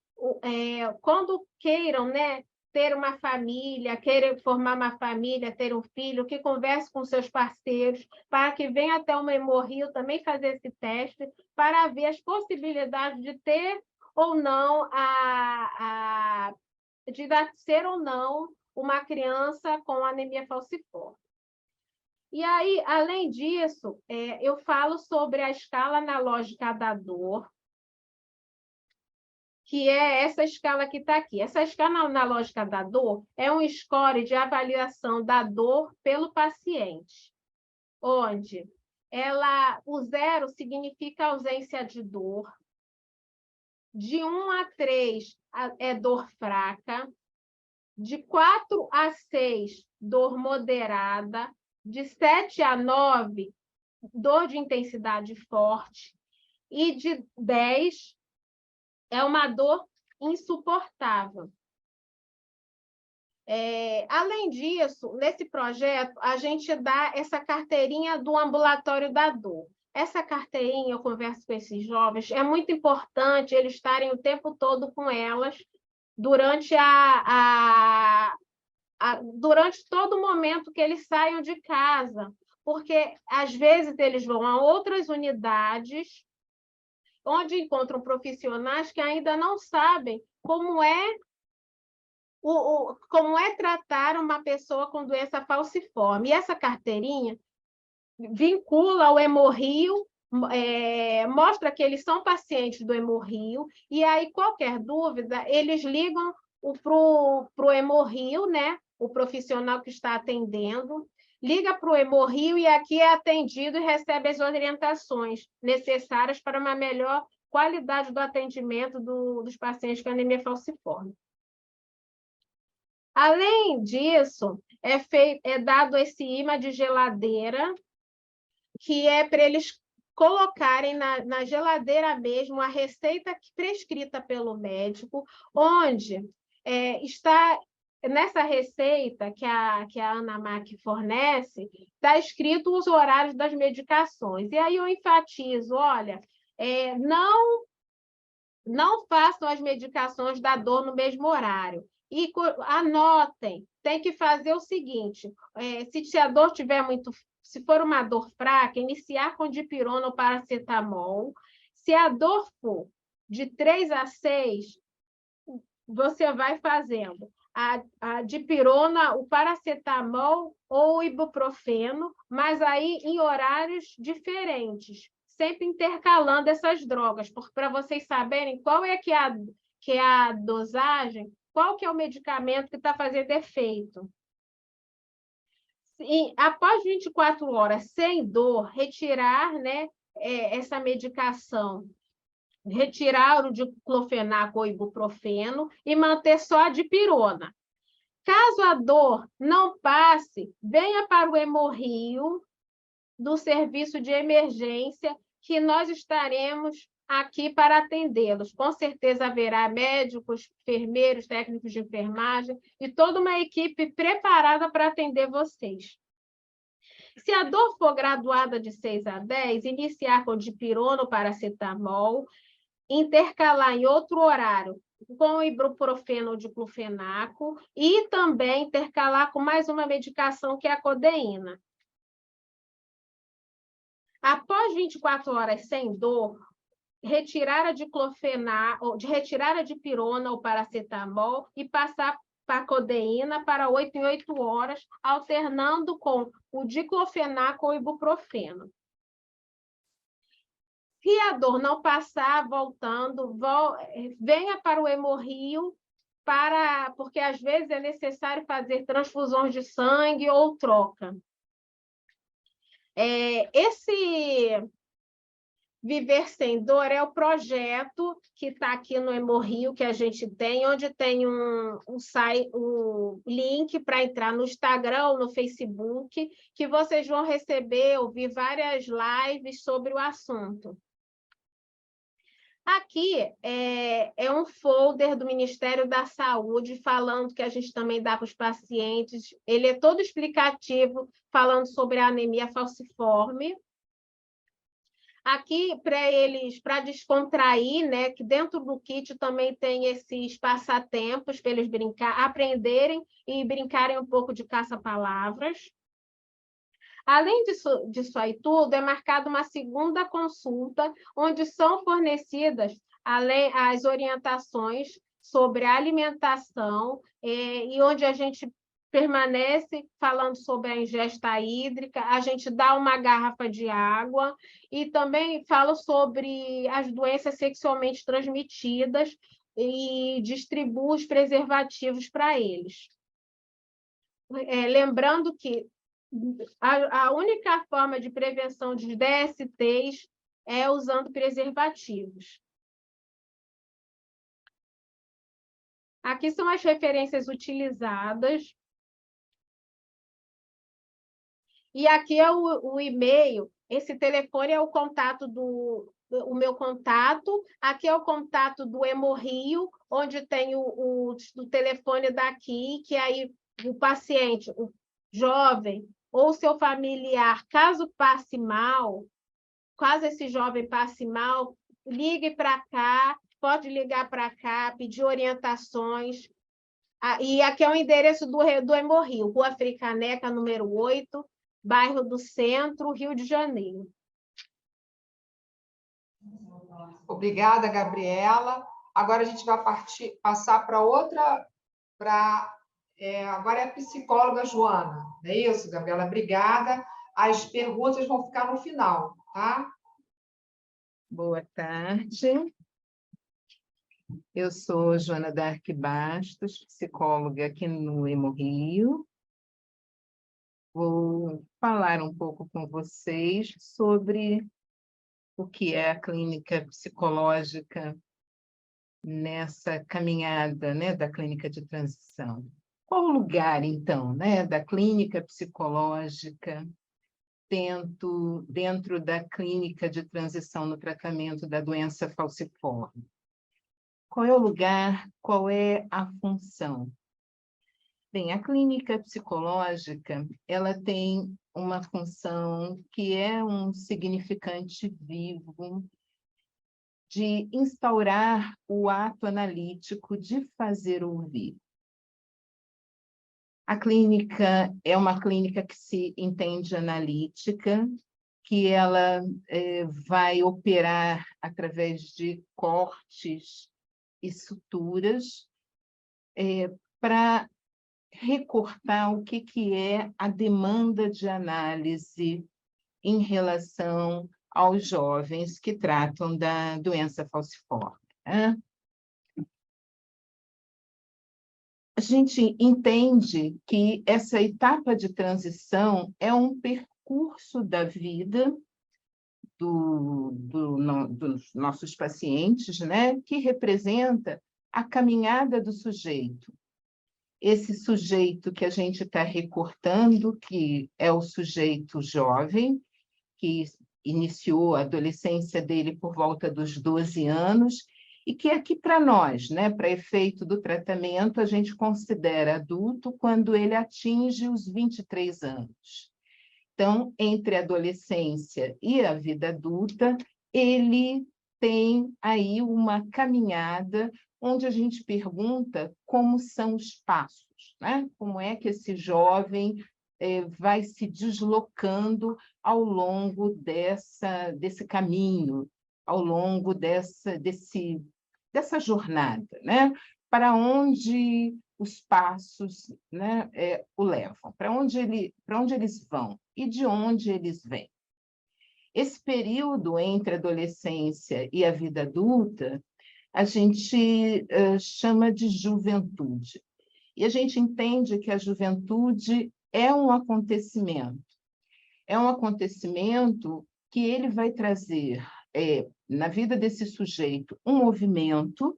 C: quando queiram, né, ter uma família, queiram formar uma família, ter um filho, que converse com seus parceiros, para que venha até o Hemorrio também fazer esse teste, para ver as possibilidades de ter ou não, de ser ou não uma criança com anemia falciforme. E aí, além disso, eu falo sobre a escala analógica da dor, que é essa escala que está aqui. Essa escala analógica da dor é um score de avaliação da dor pelo paciente, onde o 0 significa ausência de dor, de 1 a 3 é dor fraca, de 4 a 6, dor moderada, de 7 a 9, dor de intensidade forte, e de 10 é uma dor insuportável. Além disso, nesse projeto, a gente dá essa carteirinha do ambulatório da dor. Essa carteirinha, eu converso com esses jovens, é muito importante eles estarem o tempo todo com elas durante durante todo o momento que eles saiam de casa, porque, às vezes, eles vão a outras unidades onde encontram profissionais que ainda não sabem como é tratar uma pessoa com doença falciforme. E essa carteirinha vincula ao Hemorrio, mostra que eles são pacientes do Hemorrio, e aí, qualquer dúvida, eles ligam para o Hemorrio, né? O profissional que está atendendo, liga para o Hemorrio e aqui é atendido e recebe as orientações necessárias para uma melhor qualidade do atendimento dos pacientes com anemia falciforme. Além disso, é dado esse imã de geladeira, que é para eles colocarem na geladeira mesmo a receita prescrita pelo médico, onde está nessa receita que a Ana Mac fornece, está escrito os horários das medicações. E aí eu enfatizo, olha, não façam as medicações da dor no mesmo horário. E anotem, tem que fazer o seguinte, se a dor tiver se for uma dor fraca, iniciar com dipirona ou paracetamol. Se a dor for de 3 a 6, você vai fazendo a dipirona, o paracetamol ou o ibuprofeno, mas aí em horários diferentes, sempre intercalando essas drogas, para vocês saberem qual é que é a dosagem, qual que é o medicamento que está fazendo efeito. E, após 24 horas sem dor, retirar, né, essa medicação, retirar o diclofenaco ou ibuprofeno e manter só a dipirona. Caso a dor não passe, venha para o Hemorrio do serviço de emergência, que nós estaremos aqui para atendê-los. Com certeza haverá médicos, enfermeiros, técnicos de enfermagem e toda uma equipe preparada para atender vocês. Se a dor for graduada de 6 a 10, iniciar com dipirona ou paracetamol, intercalar em outro horário com ibuprofeno ou diclofenaco e também intercalar com mais uma medicação, que é a codeína. Após 24 horas sem dor, retirar a dipirona ou paracetamol e passar para a codeína para 8 em 8 horas, alternando com o diclofenaco ou ibuprofeno. Se a dor não passar, voltando, venha para o Hemorrio, porque às vezes é necessário fazer transfusões de sangue ou troca. Esse Viver Sem Dor é o projeto que está aqui no Hemorrio, que a gente tem, onde tem um link para entrar no Instagram ou no Facebook, que vocês vão ouvir várias lives sobre o assunto. Aqui é um folder do Ministério da Saúde, falando que a gente também dá para os pacientes. Ele é todo explicativo, falando sobre a anemia falciforme. Aqui, para descontrair, né, que dentro do kit também tem esses passatempos para eles aprenderem e brincarem um pouco de caça-palavras. Além disso aí tudo, é marcada uma segunda consulta, onde são fornecidas as orientações sobre a alimentação, e onde a gente permanece falando sobre a ingesta hídrica, a gente dá uma garrafa de água e também fala sobre as doenças sexualmente transmitidas e distribui os preservativos para eles. Lembrando que a única forma de prevenção de DSTs é usando preservativos. Aqui são as referências utilizadas. E aqui é o e-mail esse telefone é o contato o meu contato, aqui é o contato do Hemorrio, onde tem o telefone daqui, que aí o paciente, o jovem ou seu familiar, caso passe mal, caso esse jovem passe mal, ligue para cá, pode ligar para cá, pedir orientações. E aqui é o endereço do Hemorrio, Rua Africaneca, número 8, bairro do Centro, Rio de Janeiro.
A: Obrigada, Gabriela. Agora a gente vai passar para outra, agora é a psicóloga Joana. Não é isso, Gabriela? Obrigada. As perguntas vão ficar no final, tá?
D: Boa tarde. Eu sou Joana Dark Bastos, psicóloga aqui no Hemorrio. Vou falar um pouco com vocês sobre o que é a clínica psicológica nessa caminhada, né, da clínica de transição. Qual o lugar, então, né, da clínica psicológica dentro da clínica de transição no tratamento da doença falciforme? Qual é o lugar, qual é a função? Bem, a clínica psicológica, ela tem uma função que é um significante vivo de instaurar o ato analítico de fazer ouvir. A clínica é uma clínica que se entende analítica, que ela vai operar através de cortes e suturas para recortar o que é a demanda de análise em relação aos jovens que tratam da doença falciforme. Né? A gente entende que essa etapa de transição é um percurso da vida dos nossos pacientes, né, que representa a caminhada do sujeito. Esse sujeito que a gente está recortando, que é o sujeito jovem, que iniciou a adolescência dele por volta dos 12 anos, e que aqui para nós, né, para efeito do tratamento, a gente considera adulto quando ele atinge os 23 anos. Então, entre a adolescência e a vida adulta, ele tem aí uma caminhada onde a gente pergunta como são os passos, né? Como é que esse jovem vai se deslocando ao longo desse caminho, ao longo dessa jornada, né? Para onde os passos, né, o levam, para onde eles vão e de onde eles vêm. Esse período entre a adolescência e a vida adulta, a gente chama de juventude. E a gente entende que a juventude é um acontecimento que ele vai trazer na vida desse sujeito um movimento,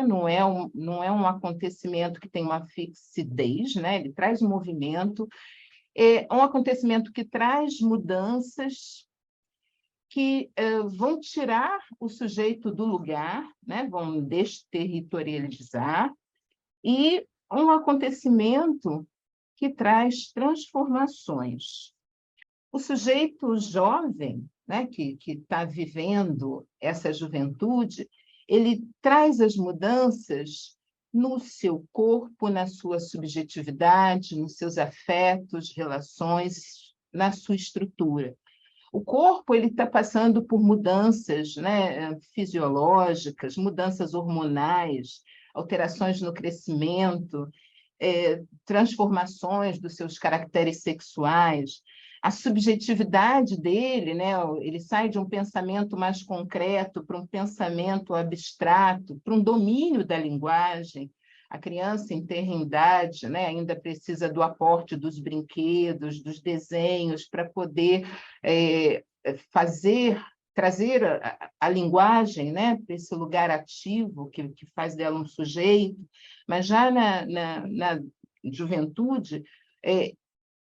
D: não é um acontecimento que tem uma fixidez, né? Ele traz um movimento, é um acontecimento que traz mudanças que vão tirar o sujeito do lugar, né? Vão desterritorializar, e um acontecimento que traz transformações. O sujeito jovem, né, que está vivendo essa juventude, ele traz as mudanças no seu corpo, na sua subjetividade, nos seus afetos, relações, na sua estrutura. O corpo ele está passando por mudanças, né, fisiológicas, mudanças hormonais, alterações no crescimento, transformações dos seus caracteres sexuais. A subjetividade dele, né, ele sai de um pensamento mais concreto para um pensamento abstrato, para um domínio da linguagem. A criança em tenra idade, né, ainda precisa do aporte dos brinquedos, dos desenhos, para poder trazer a linguagem, né, para esse lugar ativo que faz dela um sujeito. Mas já na juventude,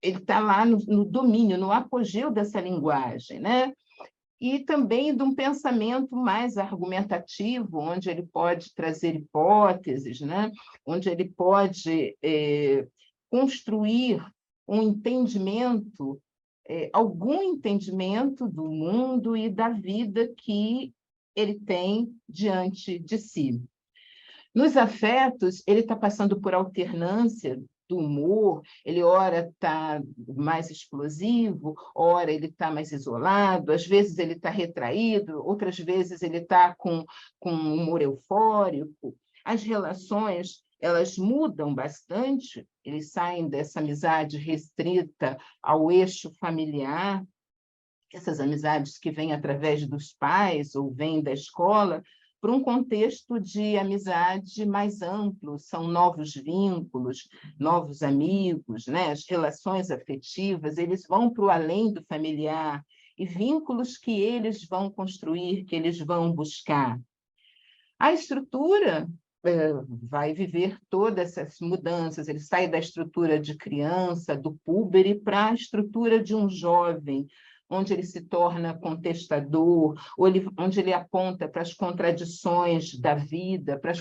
D: ele está lá no domínio, no apogeu dessa linguagem, né? E também de um pensamento mais argumentativo, onde ele pode trazer hipóteses, né? Onde ele pode construir um entendimento, algum entendimento do mundo e da vida que ele tem diante de si. Nos afetos, ele está passando por alternância do humor, ele ora está mais explosivo, ora ele está mais isolado, às vezes ele está retraído, outras vezes ele está com humor eufórico. As relações, elas mudam bastante, eles saem dessa amizade restrita ao eixo familiar, essas amizades que vêm através dos pais ou vêm da escola, para um contexto de amizade mais amplo, são novos vínculos, novos amigos, né? As relações afetivas, eles vão para o além do familiar, e vínculos que eles vão construir, que eles vão buscar. A estrutura vai viver todas essas mudanças, ele sai da estrutura de criança, do púbere, para a estrutura de um jovem, onde ele se torna contestador, onde ele aponta para as contradições da vida, para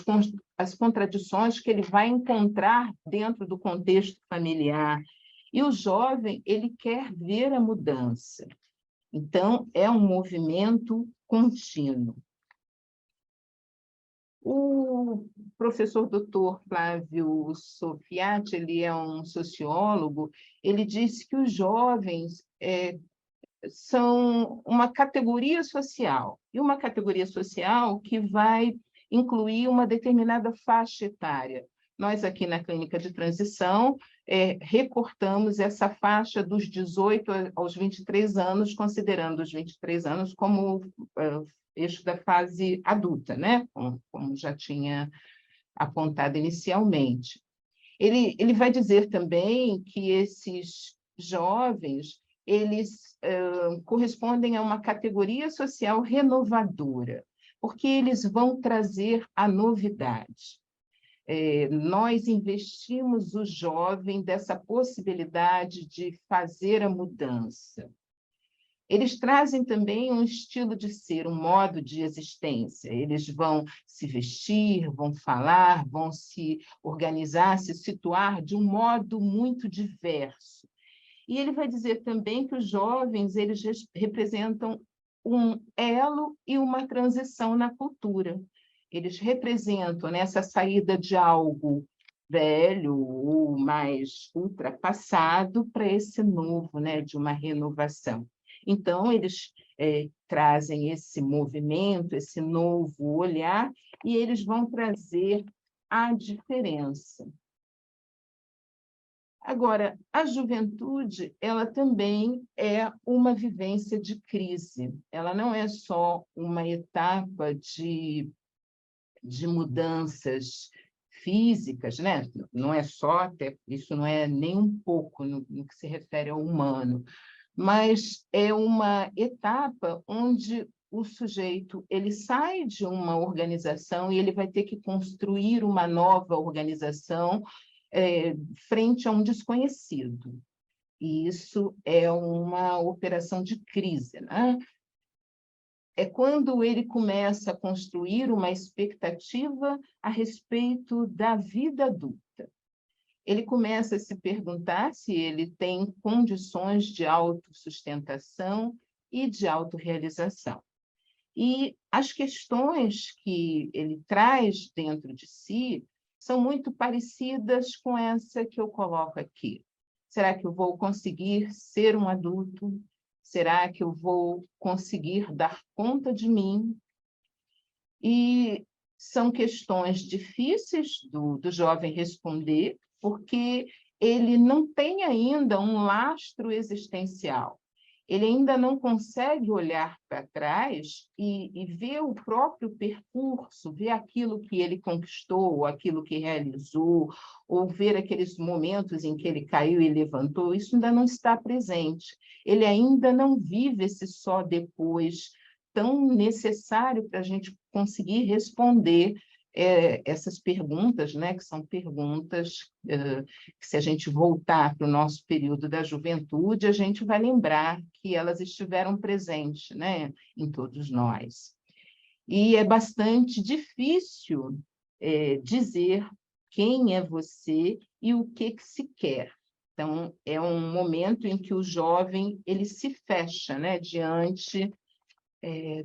D: as contradições que ele vai encontrar dentro do contexto familiar. E o jovem, ele quer ver a mudança. Então, é um movimento contínuo. O professor Dr. Flávio Sofiati, ele é um sociólogo, ele disse que os jovens são uma categoria social, e uma categoria social que vai incluir uma determinada faixa etária. Nós, aqui na Clínica de Transição, recortamos essa faixa dos 18 aos 23 anos, considerando os 23 anos como eixo da fase adulta, né? Como já tinha apontado inicialmente. Ele vai dizer também que esses jovens, eles correspondem a uma categoria social renovadora, porque eles vão trazer a novidade. Nós investimos o jovem dessa possibilidade de fazer a mudança. Eles trazem também um estilo de ser, um modo de existência. Eles vão se vestir, vão falar, vão se organizar, se situar de um modo muito diverso. E ele vai dizer também que os jovens, eles representam um elo e uma transição na cultura. Eles representam nessa saída de algo velho ou mais ultrapassado para esse novo, né, de uma renovação. Então, eles trazem esse movimento, esse novo olhar, e eles vão trazer a diferença. Agora, a juventude, ela também é uma vivência de crise. Ela não é só uma etapa de mudanças físicas, né? Não é só, até isso não é nem um pouco no que se refere ao humano, mas é uma etapa onde o sujeito ele sai de uma organização e ele vai ter que construir uma nova organização frente a um desconhecido. E isso é uma operação de crise, né? É quando ele começa a construir uma expectativa a respeito da vida adulta. Ele começa a se perguntar se ele tem condições de autossustentação e de autorrealização. E as questões que ele traz dentro de si são muito parecidas com essa que eu coloco aqui. Será que eu vou conseguir ser um adulto? Será que eu vou conseguir dar conta de mim? E são questões difíceis do jovem responder, porque ele não tem ainda um lastro existencial. Ele ainda não consegue olhar para trás e ver o próprio percurso, ver aquilo que ele conquistou, aquilo que realizou, ou ver aqueles momentos em que ele caiu e levantou. Isso ainda não está presente. Ele ainda não vive esse só depois tão necessário para a gente conseguir responder essas perguntas, né, que são perguntas que, se a gente voltar para o nosso período da juventude, a gente vai lembrar que elas estiveram presentes, né, em todos nós. E é bastante difícil dizer quem é você e o que se quer. Então, é um momento em que o jovem ele se fecha, né, diante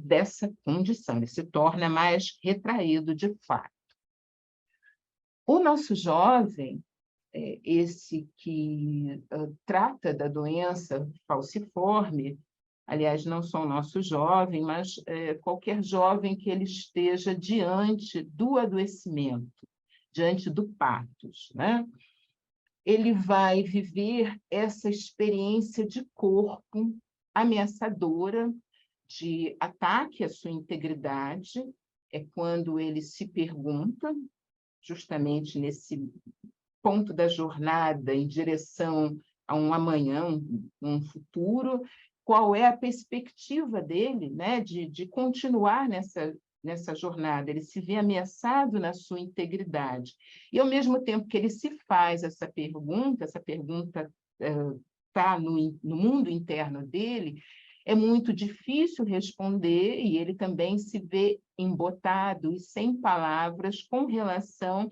D: dessa condição, ele se torna mais retraído de fato. O nosso jovem, esse que trata da doença falciforme, aliás, não só o nosso jovem, mas qualquer jovem que ele esteja diante do adoecimento, diante do patos, né? Ele vai viver essa experiência de corpo ameaçadora, de ataque à sua integridade, é quando ele se pergunta, justamente nesse ponto da jornada em direção a um amanhã, um futuro, qual é a perspectiva dele, né, de continuar nessa jornada. Ele se vê ameaçado na sua integridade. E, ao mesmo tempo que ele se faz essa pergunta está no mundo interno dele, é muito difícil responder, e ele também se vê embotado e sem palavras com relação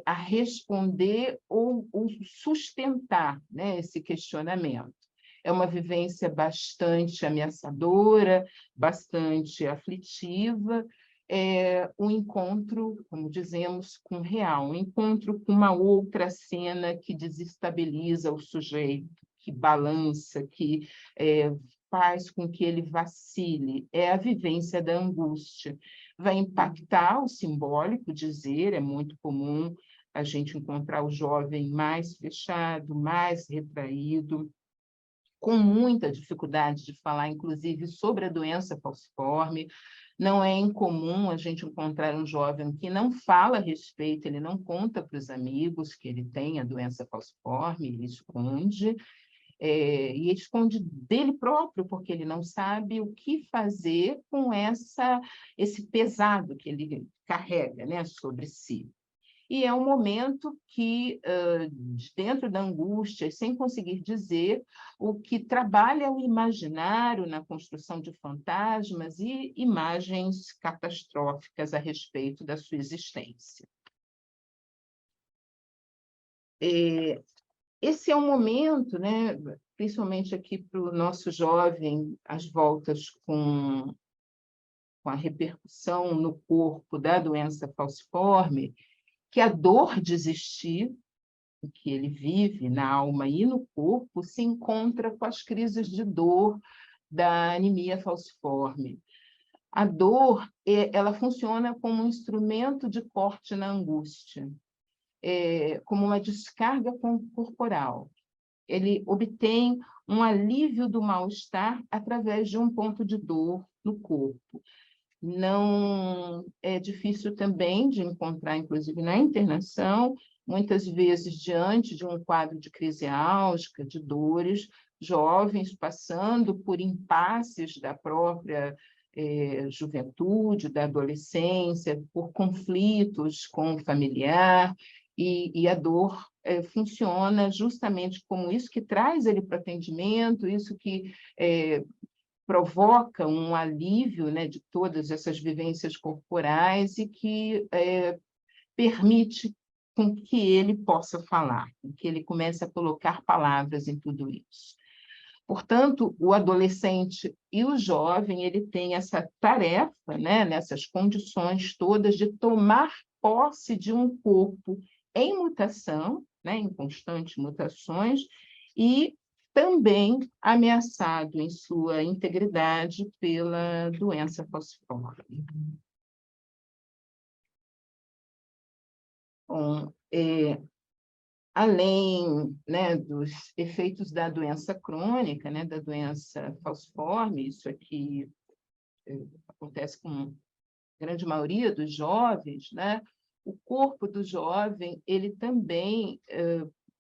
D: a responder ou sustentar, né, esse questionamento. É uma vivência bastante ameaçadora, bastante aflitiva, um encontro, como dizemos, com o real, um encontro com uma outra cena que desestabiliza o sujeito, que balança, que faz com que ele vacile, é a vivência da angústia. Vai impactar o simbólico, dizer, é muito comum a gente encontrar o jovem mais fechado, mais retraído, com muita dificuldade de falar, inclusive, sobre a doença falciforme. Não é incomum a gente encontrar um jovem que não fala a respeito, ele não conta para os amigos que ele tem a doença falciforme, ele esconde, e ele esconde dele próprio, porque ele não sabe o que fazer com esse pesado que ele carrega, né, sobre si. E é um momento que, dentro da angústia, sem conseguir dizer, o que trabalha o imaginário na construção de fantasmas e imagens catastróficas a respeito da sua existência. Esse é um momento, né, principalmente aqui para o nosso jovem, as voltas com a repercussão no corpo da doença falciforme, que a dor de existir, que ele vive na alma e no corpo, se encontra com as crises de dor da anemia falciforme. A dor, ela funciona como um instrumento de corte na angústia, como uma descarga corporal. Ele obtém um alívio do mal-estar através de um ponto de dor no corpo. Não é difícil também de encontrar, inclusive na internação, muitas vezes diante de um quadro de crise álgica, de dores, jovens passando por impasses da própria juventude, da adolescência, por conflitos com o familiar, e a dor funciona justamente como isso que traz ele para o atendimento, isso que provoca um alívio, né, de todas essas vivências corporais e que permite com que ele possa falar, com que ele comece a colocar palavras em tudo isso. Portanto, o adolescente e o jovem, ele tem essa tarefa, né, nessas condições todas, de tomar posse de um corpo em mutação, né, em constantes mutações, e também ameaçado em sua integridade pela doença falciforme. Bom, além, né, dos efeitos da doença crônica, né, da doença falciforme, isso aqui acontece com a grande maioria dos jovens, né, o corpo do jovem, ele também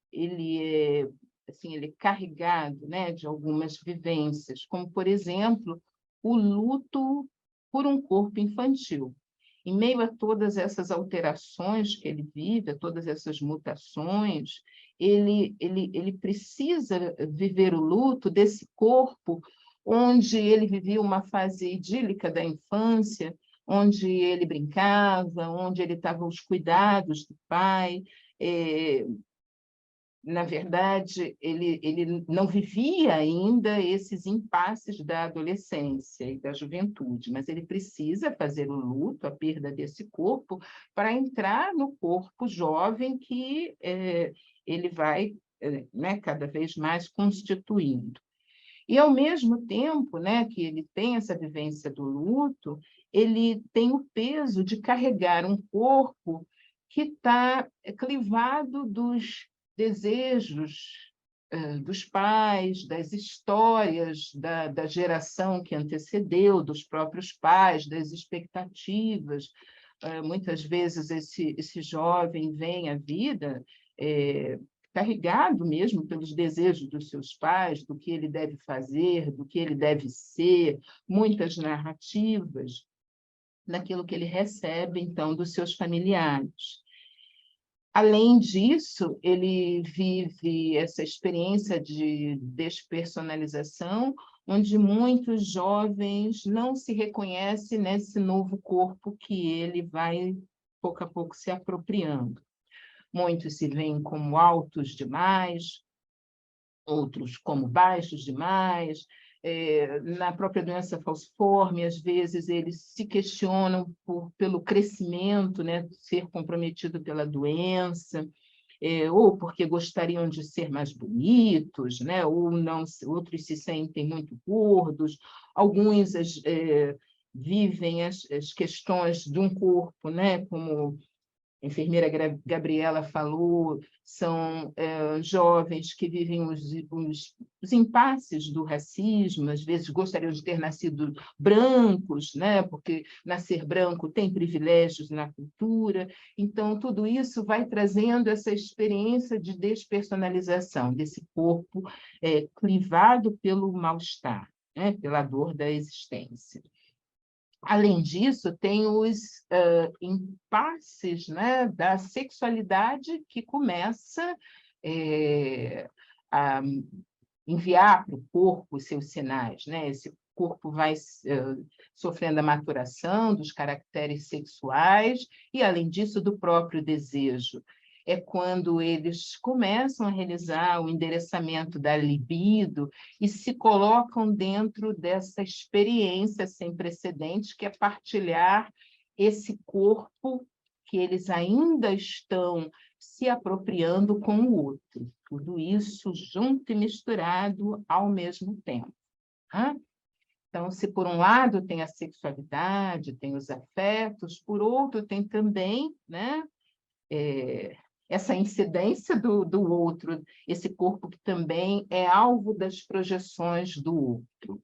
D: ele é carregado, né, de algumas vivências, como, por exemplo, o luto por um corpo infantil. em meio a todas essas alterações que ele vive, a todas essas mutações, ele precisa viver o luto desse corpo onde ele vivia uma fase idílica da infância, onde ele brincava, onde ele estava aos cuidados do pai. Na verdade, ele não vivia ainda esses impasses da adolescência e da juventude, mas ele precisa fazer o luto, a perda desse corpo, para entrar no corpo jovem que ele vai né, cada vez mais constituindo. E, ao mesmo tempo, né, que ele tem essa vivência do luto, ele tem o peso de carregar um corpo que está clivado dos desejos dos pais, das histórias da geração que antecedeu, dos próprios pais, das expectativas. Muitas vezes esse jovem vem à vida carregado mesmo pelos desejos dos seus pais, do que ele deve fazer, do que ele deve ser, muitas narrativas naquilo que ele recebe, então, dos seus familiares. Além disso, ele vive essa experiência de despersonalização, onde muitos jovens não se reconhecem nesse novo corpo que ele vai, pouco a pouco, se apropriando. Muitos se veem como altos demais, outros como baixos demais. Na própria doença falciforme, às vezes, eles se questionam pelo crescimento, né, ser comprometido pela doença, ou porque gostariam de ser mais bonitos, né, ou não, outros se sentem muito gordos, alguns vivem as questões de um corpo, né, como a enfermeira Gabriela falou, são jovens que vivem os impasses do racismo, às vezes gostariam de ter nascido brancos, né? Porque nascer branco tem privilégios na cultura. Então, tudo isso vai trazendo essa experiência de despersonalização, desse corpo clivado pelo mal-estar, né? Pela dor da existência. Além disso, tem os impasses, né, da sexualidade que começa a enviar para o corpo os seus sinais, né? Esse corpo vai sofrendo a maturação dos caracteres sexuais e, além disso, do próprio desejo. É quando eles começam a realizar o endereçamento da libido e se colocam dentro dessa experiência sem precedentes, que é partilhar esse corpo que eles ainda estão se apropriando com o outro. Tudo isso junto e misturado ao mesmo tempo. Então, se por um lado tem a sexualidade, tem os afetos, por outro tem também, né, essa incidência do outro, esse corpo que também é alvo das projeções do outro.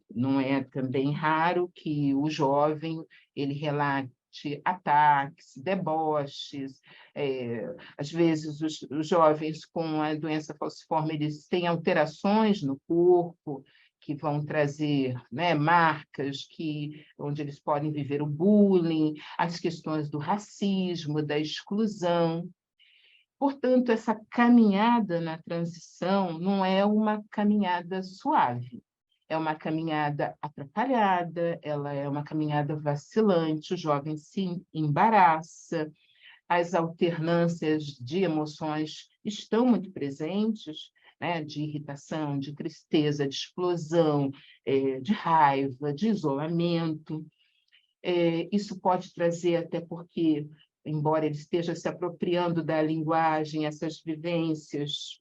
D: Não é também raro que o jovem ele relate ataques, deboches, às vezes os jovens com a doença falciforme eles têm alterações no corpo, que vão trazer, né, marcas onde eles podem viver o bullying, as questões do racismo, da exclusão. Portanto, essa caminhada na transição não é uma caminhada suave, é uma caminhada atrapalhada, ela é uma caminhada vacilante, o jovem se embaraça, as alternâncias de emoções estão muito presentes, né, de irritação, de tristeza, de explosão, de raiva, de isolamento. Isso pode trazer, até porque, embora ele esteja se apropriando da linguagem, essas vivências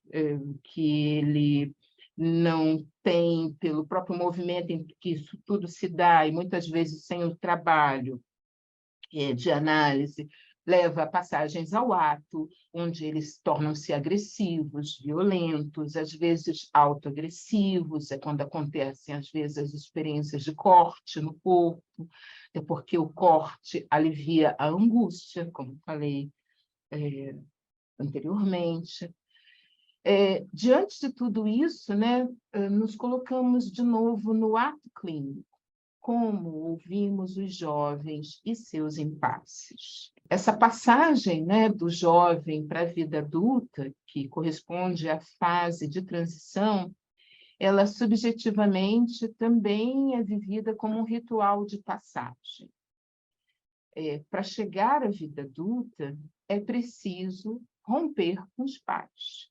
D: que ele não tem pelo próprio movimento em que isso tudo se dá, e muitas vezes sem o trabalho de análise, leva a passagens ao ato, onde eles tornam-se agressivos, violentos, às vezes autoagressivos, é quando acontecem, às vezes, as experiências de corte no corpo, é porque o corte alivia a angústia, como falei anteriormente. Diante de tudo isso, né, nos colocamos de novo no ato clínico, como ouvimos os jovens e seus impasses. Essa passagem, né, do jovem para a vida adulta, que corresponde à fase de transição, ela subjetivamente também é vivida como um ritual de passagem. Para chegar à vida adulta, é preciso romper com os pais.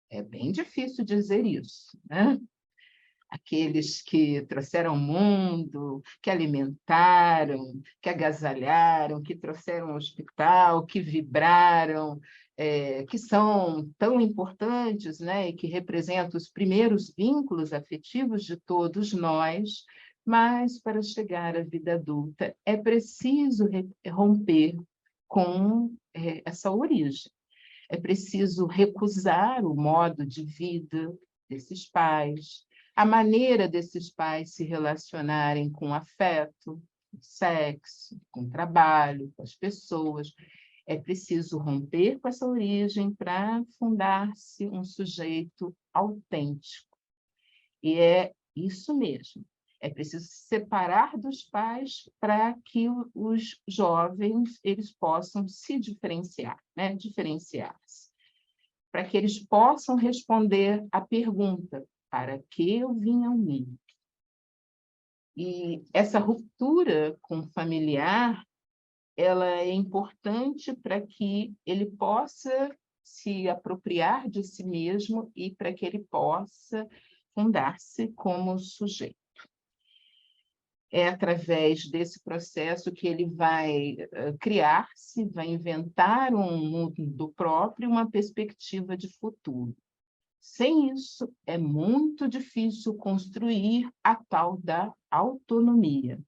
D: É bem difícil dizer isso, né? Aqueles que trouxeram ao mundo, que alimentaram, que agasalharam, que trouxeram ao hospital, que vibraram, que são tão importantes, né, e que representam os primeiros vínculos afetivos de todos nós, mas para chegar à vida adulta é preciso romper com essa origem. É preciso recusar o modo de vida desses pais, a maneira desses pais se relacionarem com afeto, com sexo, com trabalho, com as pessoas. É preciso romper com essa origem para fundar-se um sujeito autêntico. E é isso mesmo. É preciso se separar dos pais para que os jovens eles possam se diferenciar, né? Diferenciar-se. Para que eles possam responder à pergunta: para que eu vim ao mundo? E essa ruptura com o familiar, ela é importante para que ele possa se apropriar de si mesmo e para que ele possa fundar-se como sujeito. É através desse processo que ele vai criar-se, vai inventar um mundo próprio, uma perspectiva de futuro. Sem isso, é muito difícil construir a tal da autonomia,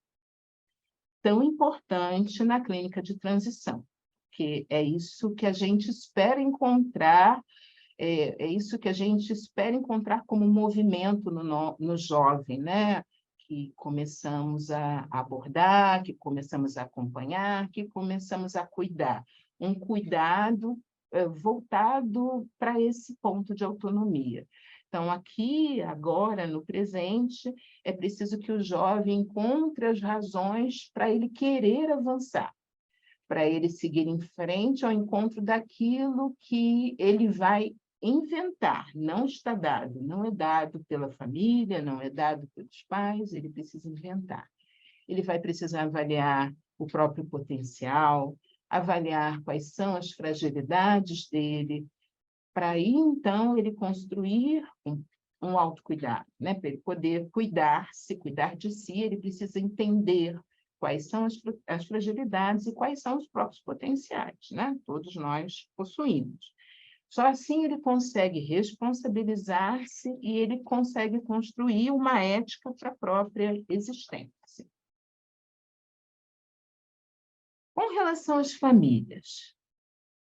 D: tão importante na clínica de transição, que é isso que a gente espera encontrar, é isso que a gente espera encontrar como movimento no jovem, né? Que começamos a abordar, que começamos a acompanhar, que começamos a cuidar. Um cuidado voltado para esse ponto de autonomia. Então, aqui, agora, no presente, é preciso que o jovem encontre as razões para ele querer avançar, para ele seguir em frente ao encontro daquilo que ele vai inventar. Não está dado, não é dado pela família, não é dado pelos pais, ele precisa inventar. Ele vai precisar avaliar o próprio potencial, avaliar quais são as fragilidades dele, para aí, então, ele construir um autocuidado, né? Para ele poder cuidar-se, cuidar de si, ele precisa entender quais são as fragilidades e quais são os próprios potenciais, né? Todos nós possuímos. Só assim ele consegue responsabilizar-se e ele consegue construir uma ética para a própria existência. Com relação às famílias,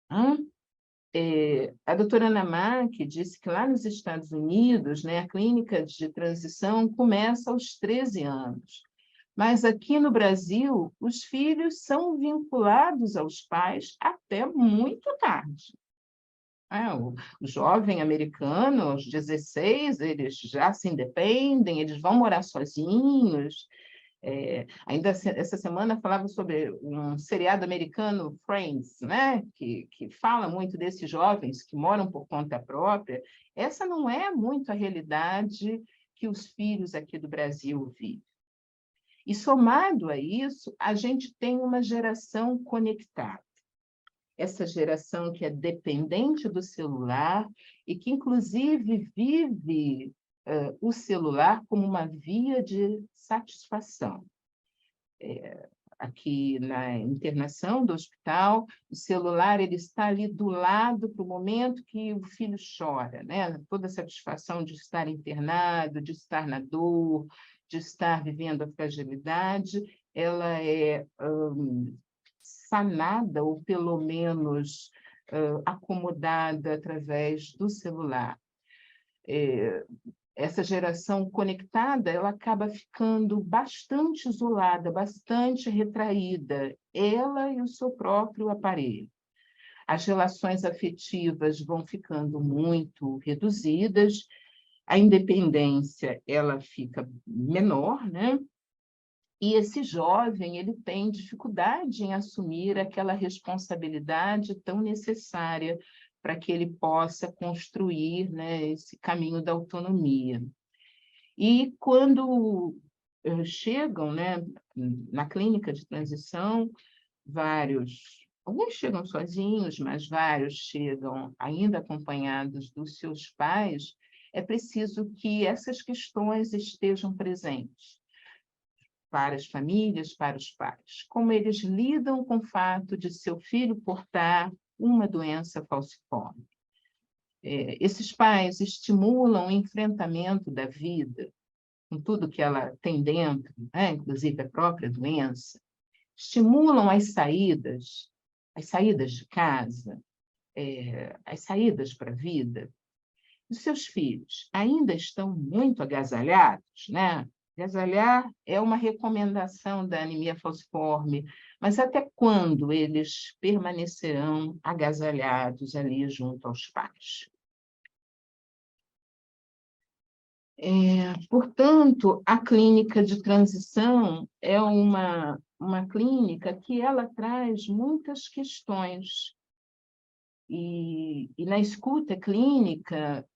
D: a doutora Ana Mark disse que lá nos Estados Unidos, né, a clínica de transição começa aos 13 anos, mas aqui no Brasil, os filhos são vinculados aos pais até muito tarde. O jovem americano, aos 16, eles já se independem, eles vão morar sozinhos. Ainda essa semana falava sobre um seriado americano, Friends, né? que fala muito desses jovens que moram por conta própria. Essa não é muito a realidade que os filhos aqui do Brasil vivem. E, somado a isso, a gente tem uma geração conectada. Essa geração que é dependente do celular e que, inclusive, vive o celular como uma via de satisfação. Aqui na internação do hospital, o celular ele está ali do lado para o momento que o filho chora, né? Toda a satisfação de estar internado, de estar na dor, de estar vivendo a fragilidade, ela é sanada, ou pelo menos acomodada através do celular. Essa geração conectada, ela acaba ficando bastante isolada, bastante retraída, ela e o seu próprio aparelho. As relações afetivas vão ficando muito reduzidas, a independência ela fica menor, né? E esse jovem, ele tem dificuldade em assumir aquela responsabilidade tão necessária para que ele possa construir, né, esse caminho da autonomia. E quando chegam, né, na clínica de transição, alguns chegam sozinhos, mas vários chegam ainda acompanhados dos seus pais, é preciso que essas questões estejam presentes para as famílias, para os pais. Como eles lidam com o fato de seu filho portar uma doença falciforme. Esses pais estimulam o enfrentamento da vida, com tudo que ela tem dentro, né? Inclusive a própria doença, estimulam as saídas de casa, as saídas para a vida. Os seus filhos ainda estão muito agasalhados, né? Agasalhar é uma recomendação da anemia falciforme, mas até quando eles permanecerão agasalhados ali junto aos pais? Portanto, a clínica de transição é uma clínica que ela traz muitas questões. E na escuta clínica,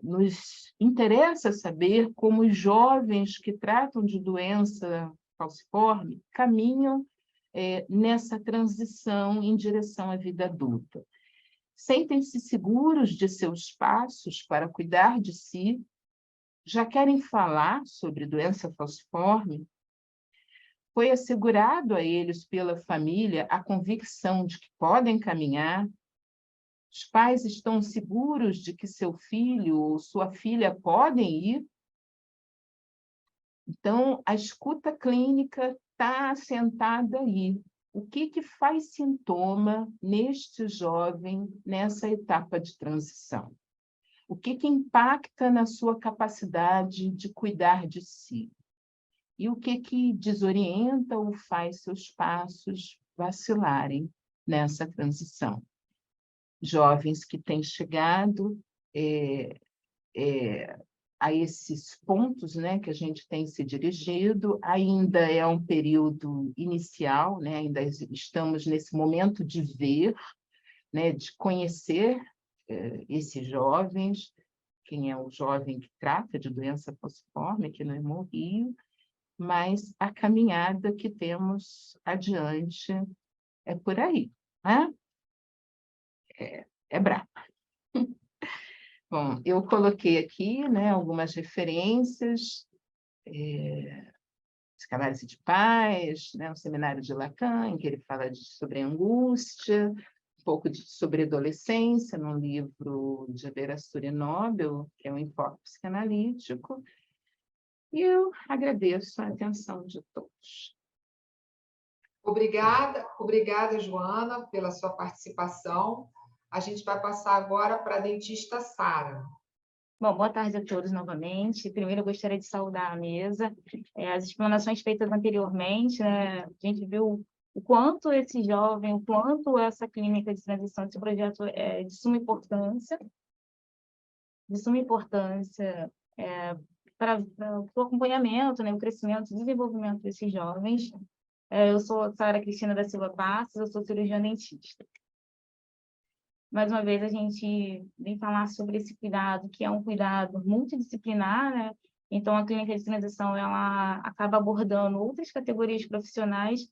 D: nos interessa saber como os jovens que tratam de doença falciforme caminham nessa transição em direção à vida adulta. Sentem-se seguros de seus passos para cuidar de si? Já querem falar sobre doença falciforme? Foi assegurado a eles pela família a convicção de que podem caminhar? Os pais estão seguros de que seu filho ou sua filha podem ir? Então, a escuta clínica está assentada aí. O que faz sintoma neste jovem nessa etapa de transição? O que impacta na sua capacidade de cuidar de si? E o que desorienta ou faz seus passos vacilarem nessa transição? Jovens que têm chegado a esses pontos, né, que a gente tem se dirigido, ainda é um período inicial, né, ainda estamos nesse momento de ver, né, de conhecer esses jovens, quem é o jovem que trata de doença falciforme aqui no Hemorrio, mas a caminhada que temos adiante é por aí, né? É brava. Bom, eu coloquei aqui, né, algumas referências, Psicanálise de Paz, né, o Seminário de Lacan, em que ele fala sobre a angústia, um pouco sobre adolescência, num livro de Vera Nobel, que é um enfoque psicanalítico, e eu agradeço a atenção de todos.
A: Obrigada, Joana, pela sua participação. A gente vai passar agora para a dentista Sara.
E: Bom, boa tarde a todos novamente. Primeiro, eu gostaria de saudar a mesa. As explanações feitas anteriormente, né, a gente viu o quanto esse jovem, o quanto essa clínica de transição, esse projeto é de suma importância para o acompanhamento, né, o crescimento, o desenvolvimento desses jovens. Eu sou Sara Cristina da Silva Passos, eu sou cirurgiã dentista. Mais uma vez, a gente vem falar sobre esse cuidado, que é um cuidado multidisciplinar, né? Então, a clínica de transição, ela acaba abordando outras categorias profissionais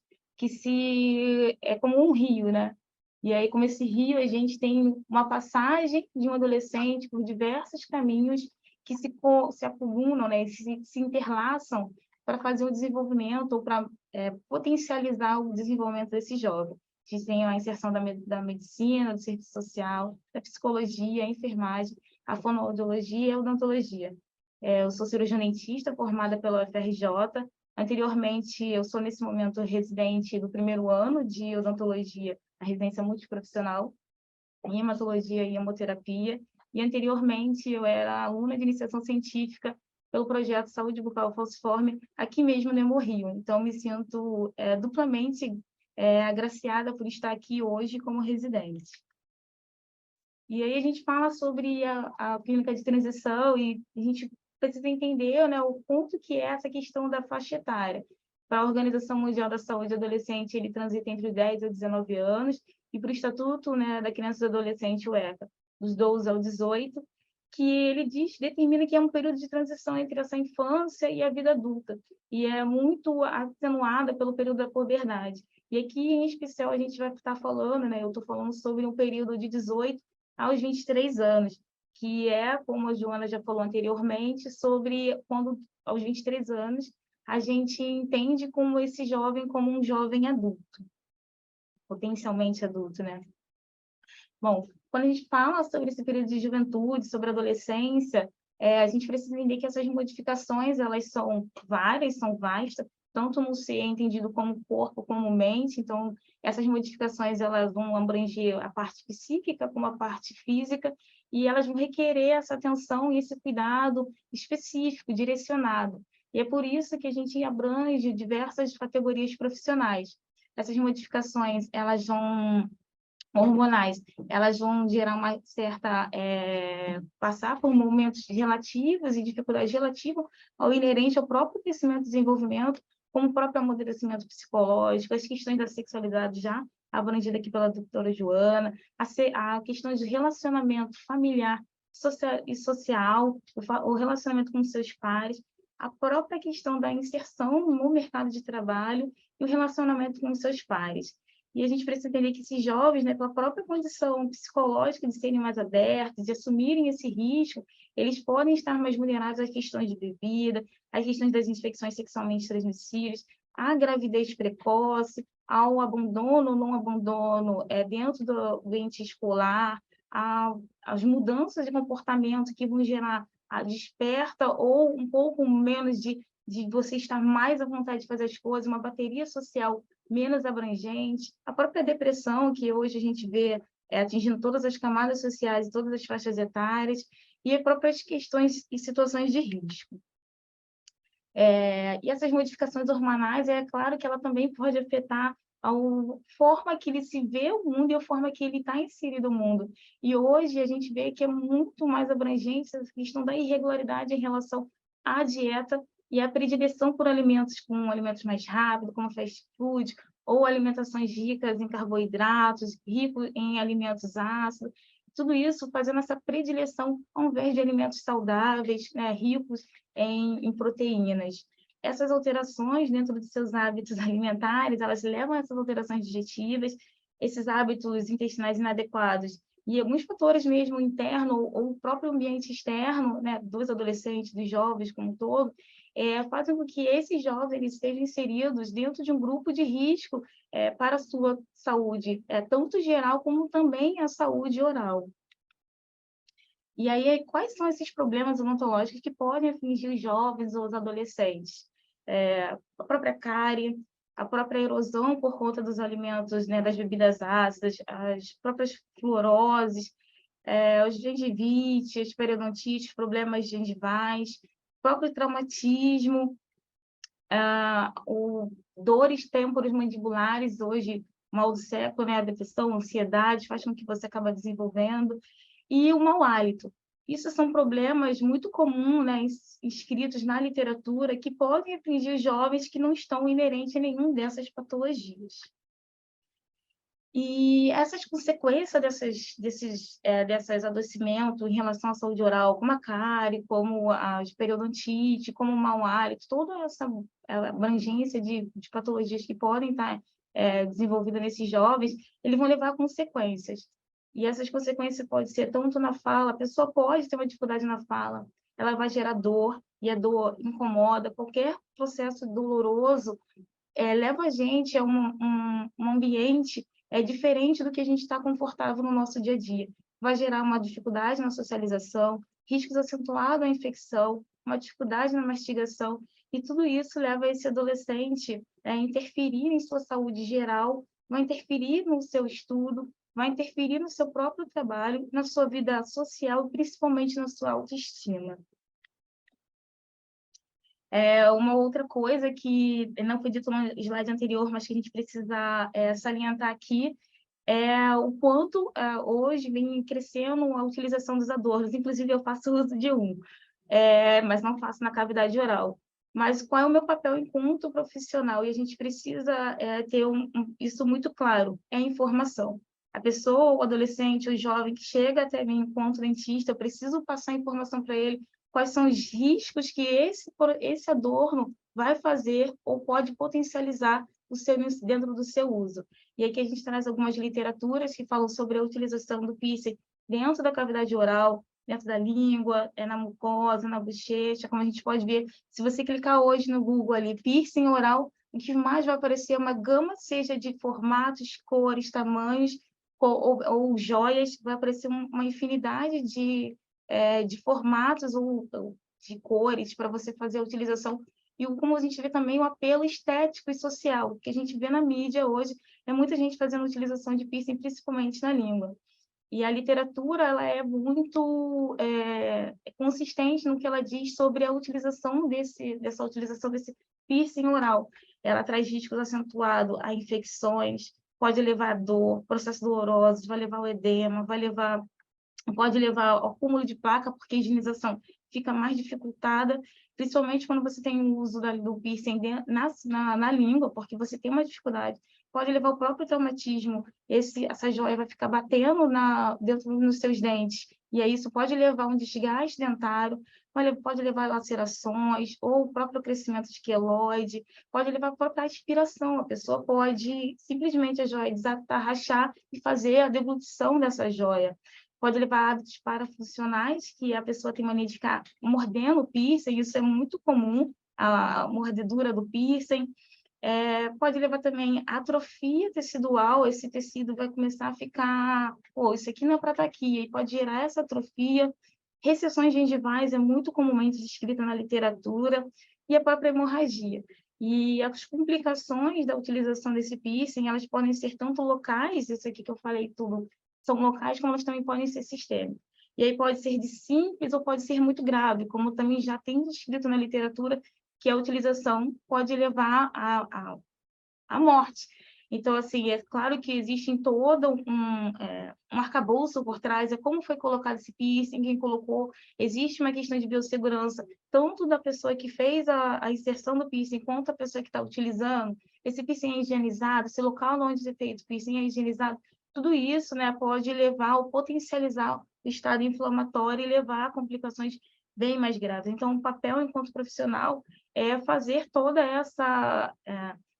E: é como um rio, né? E aí, como esse rio, a gente tem uma passagem de um adolescente por diversos caminhos que se acumulam, né? Se interlaçam para fazer o desenvolvimento ou para potencializar o desenvolvimento desse jovem. A gente tem a inserção da medicina, do serviço social, da psicologia, a enfermagem, a fonoaudiologia e a odontologia. Eu sou cirurgiã dentista, formada pela UFRJ. Anteriormente, eu sou, nesse momento, residente do primeiro ano de odontologia, a residência multiprofissional, em hematologia e hemoterapia. E, anteriormente, eu era aluna de iniciação científica pelo projeto Saúde Bucal Falciforme, aqui mesmo no Hemorrio. Então, me sinto duplamente agraciada por estar aqui hoje como residente. E aí a gente fala sobre a clínica de transição e a gente precisa entender, né, o quanto que é essa questão da faixa etária. Para a Organização Mundial da Saúde Adolescente, ele transita entre os 10 a 19 anos, e para o Estatuto, né, da Criança e do Adolescente, o ECA, dos 12 ao 18, que ele determina que é um período de transição entre essa infância e a vida adulta, e é muito atenuada pelo período da puberdade. E aqui, em especial, a gente vai estar falando, né, eu estou falando sobre um período de 18 aos 23 anos, que é, como a Joana já falou anteriormente, sobre quando, aos 23 anos, a gente entende como esse jovem como um jovem adulto, potencialmente adulto, né? Bom, quando a gente fala sobre esse período de juventude, sobre a adolescência, a gente precisa entender que essas modificações, elas são várias, são vastas, tanto no ser entendido como corpo, como mente. Então, essas modificações, elas vão abranger a parte psíquica como a parte física, e elas vão requerer essa atenção e esse cuidado específico, direcionado. E é por isso que a gente abrange diversas categorias profissionais. Essas modificações, elas vão hormonais, elas vão gerar uma certa passar por momentos relativos e dificuldades relativas ao inerente ao próprio crescimento e desenvolvimento, como o próprio amadurecimento psicológico, as questões da sexualidade já abrangida aqui pela doutora Joana, a questão de relacionamento familiar e social, o relacionamento com seus pares, a própria questão da inserção no mercado de trabalho e o relacionamento com seus pares. E a gente precisa entender que esses jovens, né, pela própria condição psicológica de serem mais abertos, de assumirem esse risco, eles podem estar mais vulneráveis às questões de bebida, às questões das infecções sexualmente transmissíveis, à gravidez precoce, ao abandono ou não abandono dentro do ambiente escolar, às mudanças de comportamento que vão gerar a desperta ou um pouco menos de você estar mais à vontade de fazer as coisas, uma bateria social menos abrangente, a própria depressão, que hoje a gente vê atingindo todas as camadas sociais e todas as faixas etárias, e as próprias questões e situações de risco. E essas modificações hormonais, é claro que ela também pode afetar a forma que ele se vê o mundo e a forma que ele está inserido no mundo. E hoje a gente vê que é muito mais abrangente essa questão da irregularidade em relação à dieta e a predileção por alimentos mais rápidos, como fast food, ou alimentações ricas em carboidratos, ricos em alimentos ácidos, tudo isso fazendo essa predileção ao invés de alimentos saudáveis, né, ricos em proteínas. Essas alterações dentro dos seus hábitos alimentares, elas levam a essas alterações digestivas, esses hábitos intestinais inadequados, e alguns fatores mesmo internos ou o próprio ambiente externo, né, dos adolescentes, dos jovens como um todo, fazem com que esses jovens estejam inseridos dentro de um grupo de risco para a sua saúde, tanto geral como também a saúde oral. E aí, quais são esses problemas odontológicos que podem atingir os jovens ou os adolescentes? A própria cárie, a própria erosão por conta dos alimentos, né, das bebidas ácidas, as próprias fluoroses, os gengivite, as periodontites, problemas gengivais, próprio traumatismo, dores temporomandibulares, hoje, mal do século, né, a depressão, a ansiedade, faz com que você acabe desenvolvendo, e o mau hálito. Isso são problemas muito comuns, né, inscritos na literatura, que podem atingir jovens que não estão inerentes a nenhuma dessas patologias. E essas consequências desses adoecimentos em relação à saúde oral, como a cárie, como a periodontite, como o mau hálito, toda essa abrangência de patologias que podem estar desenvolvidas nesses jovens, eles vão levar a consequências. E essas consequências podem ser tanto na fala, a pessoa pode ter uma dificuldade na fala, ela vai gerar dor, e a dor incomoda, qualquer processo doloroso leva a gente a um ambiente diferente do que a gente está confortável no nosso dia a dia. Vai gerar uma dificuldade na socialização, riscos acentuados à infecção, uma dificuldade na mastigação, e tudo isso leva esse adolescente a interferir em sua saúde geral, vai interferir no seu estudo, vai interferir no seu próprio trabalho, na sua vida social e principalmente na sua autoestima. Uma outra coisa que não foi dito no slide anterior, mas que a gente precisa salientar aqui, é o quanto hoje vem crescendo a utilização dos adornos. Inclusive, eu faço uso de um, mas não faço na cavidade oral. Mas qual é o meu papel enquanto profissional? E a gente precisa ter isso muito claro, é a informação. A pessoa, o adolescente, o jovem que chega até mim enquanto dentista, eu preciso passar informação para ele quais são os riscos que esse adorno vai fazer ou pode potencializar dentro do seu uso. E aqui a gente traz algumas literaturas que falam sobre a utilização do piercing dentro da cavidade oral, dentro da língua, na mucosa, na bochecha, como a gente pode ver. Se você clicar hoje no Google ali, piercing oral, o que mais vai aparecer é uma gama, seja de formatos, cores, tamanhos, ou joias, vai aparecer uma infinidade de formatos ou de cores para você fazer a utilização. E como a gente vê também o apelo estético e social, que a gente vê na mídia hoje, é muita gente fazendo utilização de piercing, principalmente na língua. E a literatura ela é muito consistente no que ela diz sobre a utilização dessa utilização desse piercing oral. Ela traz riscos acentuados a infecções, pode levar a dor, processos dolorosos, vai levar ao edema, pode levar ao acúmulo de placa, porque a higienização fica mais dificultada, principalmente quando você tem o uso do piercing na língua, porque você tem uma dificuldade. Pode levar ao próprio traumatismo, essa joia vai ficar batendo dentro dos seus dentes, e aí isso pode levar a um desgaste dentário, pode levar a lacerações, ou o próprio crescimento de queloide, pode levar a própria aspiração, a pessoa pode simplesmente a joia desatar, rachar e fazer a deglutição dessa joia. Pode levar a hábitos parafuncionais, que a pessoa tem mania de ficar mordendo o piercing, isso é muito comum, a mordedura do piercing. Pode levar também a atrofia tecidual, esse tecido vai começar a ficar, isso aqui não é para estar aqui, e pode gerar essa atrofia. Recessões gengivais é muito comumente descrita na literatura, e a própria hemorragia. E as complicações da utilização desse piercing, elas podem ser tanto locais, isso aqui que eu falei tudo, são locais, como elas também podem ser sistêmicas. E aí pode ser de simples ou pode ser muito grave, como também já tem descrito na literatura, que a utilização pode levar à morte. Então, assim, é claro que existe todo um arcabouço por trás, como foi colocado esse piercing, quem colocou, existe uma questão de biossegurança, tanto da pessoa que fez a inserção do piercing, quanto a pessoa que está utilizando, esse piercing é higienizado, esse local onde é feito o piercing é higienizado, tudo isso, né, pode levar ou potencializar o estado inflamatório e levar a complicações bem mais graves. Então, o papel enquanto profissional é fazer toda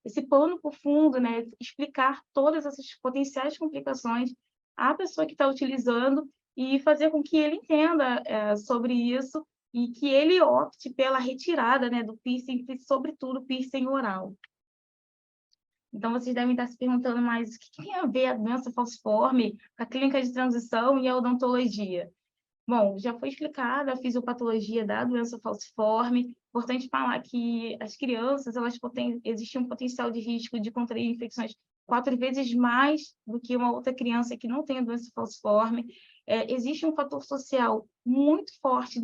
E: esse plano profundo, né? Explicar todas essas potenciais complicações à pessoa que está utilizando e fazer com que ele entenda sobre isso e que ele opte pela retirada, né, do piercing, sobretudo piercing oral. Então, vocês devem estar se perguntando mais o que tem a ver a doença falciforme, a clínica de transição e a odontologia. Bom, já foi explicada a fisiopatologia da doença falciforme. Importante falar que as crianças, existe um potencial de risco de contrair infecções 4 vezes mais do que uma outra criança que não tem a doença falciforme. Existe um fator social muito forte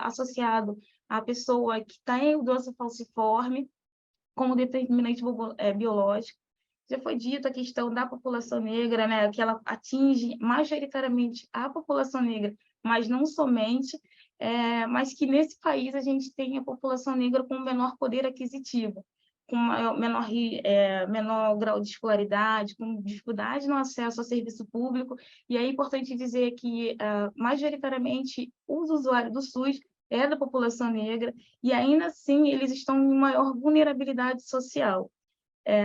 E: associado à pessoa que tem doença falciforme, como determinante biológico. Já foi dito a questão da população negra, né, que ela atinge majoritariamente a população negra, mas não somente, mas que nesse país a gente tem a população negra com menor poder aquisitivo, com menor grau de escolaridade, com dificuldade no acesso ao serviço público, e é importante dizer que, majoritariamente, os usuários do SUS é da população negra, e ainda assim eles estão em maior vulnerabilidade social.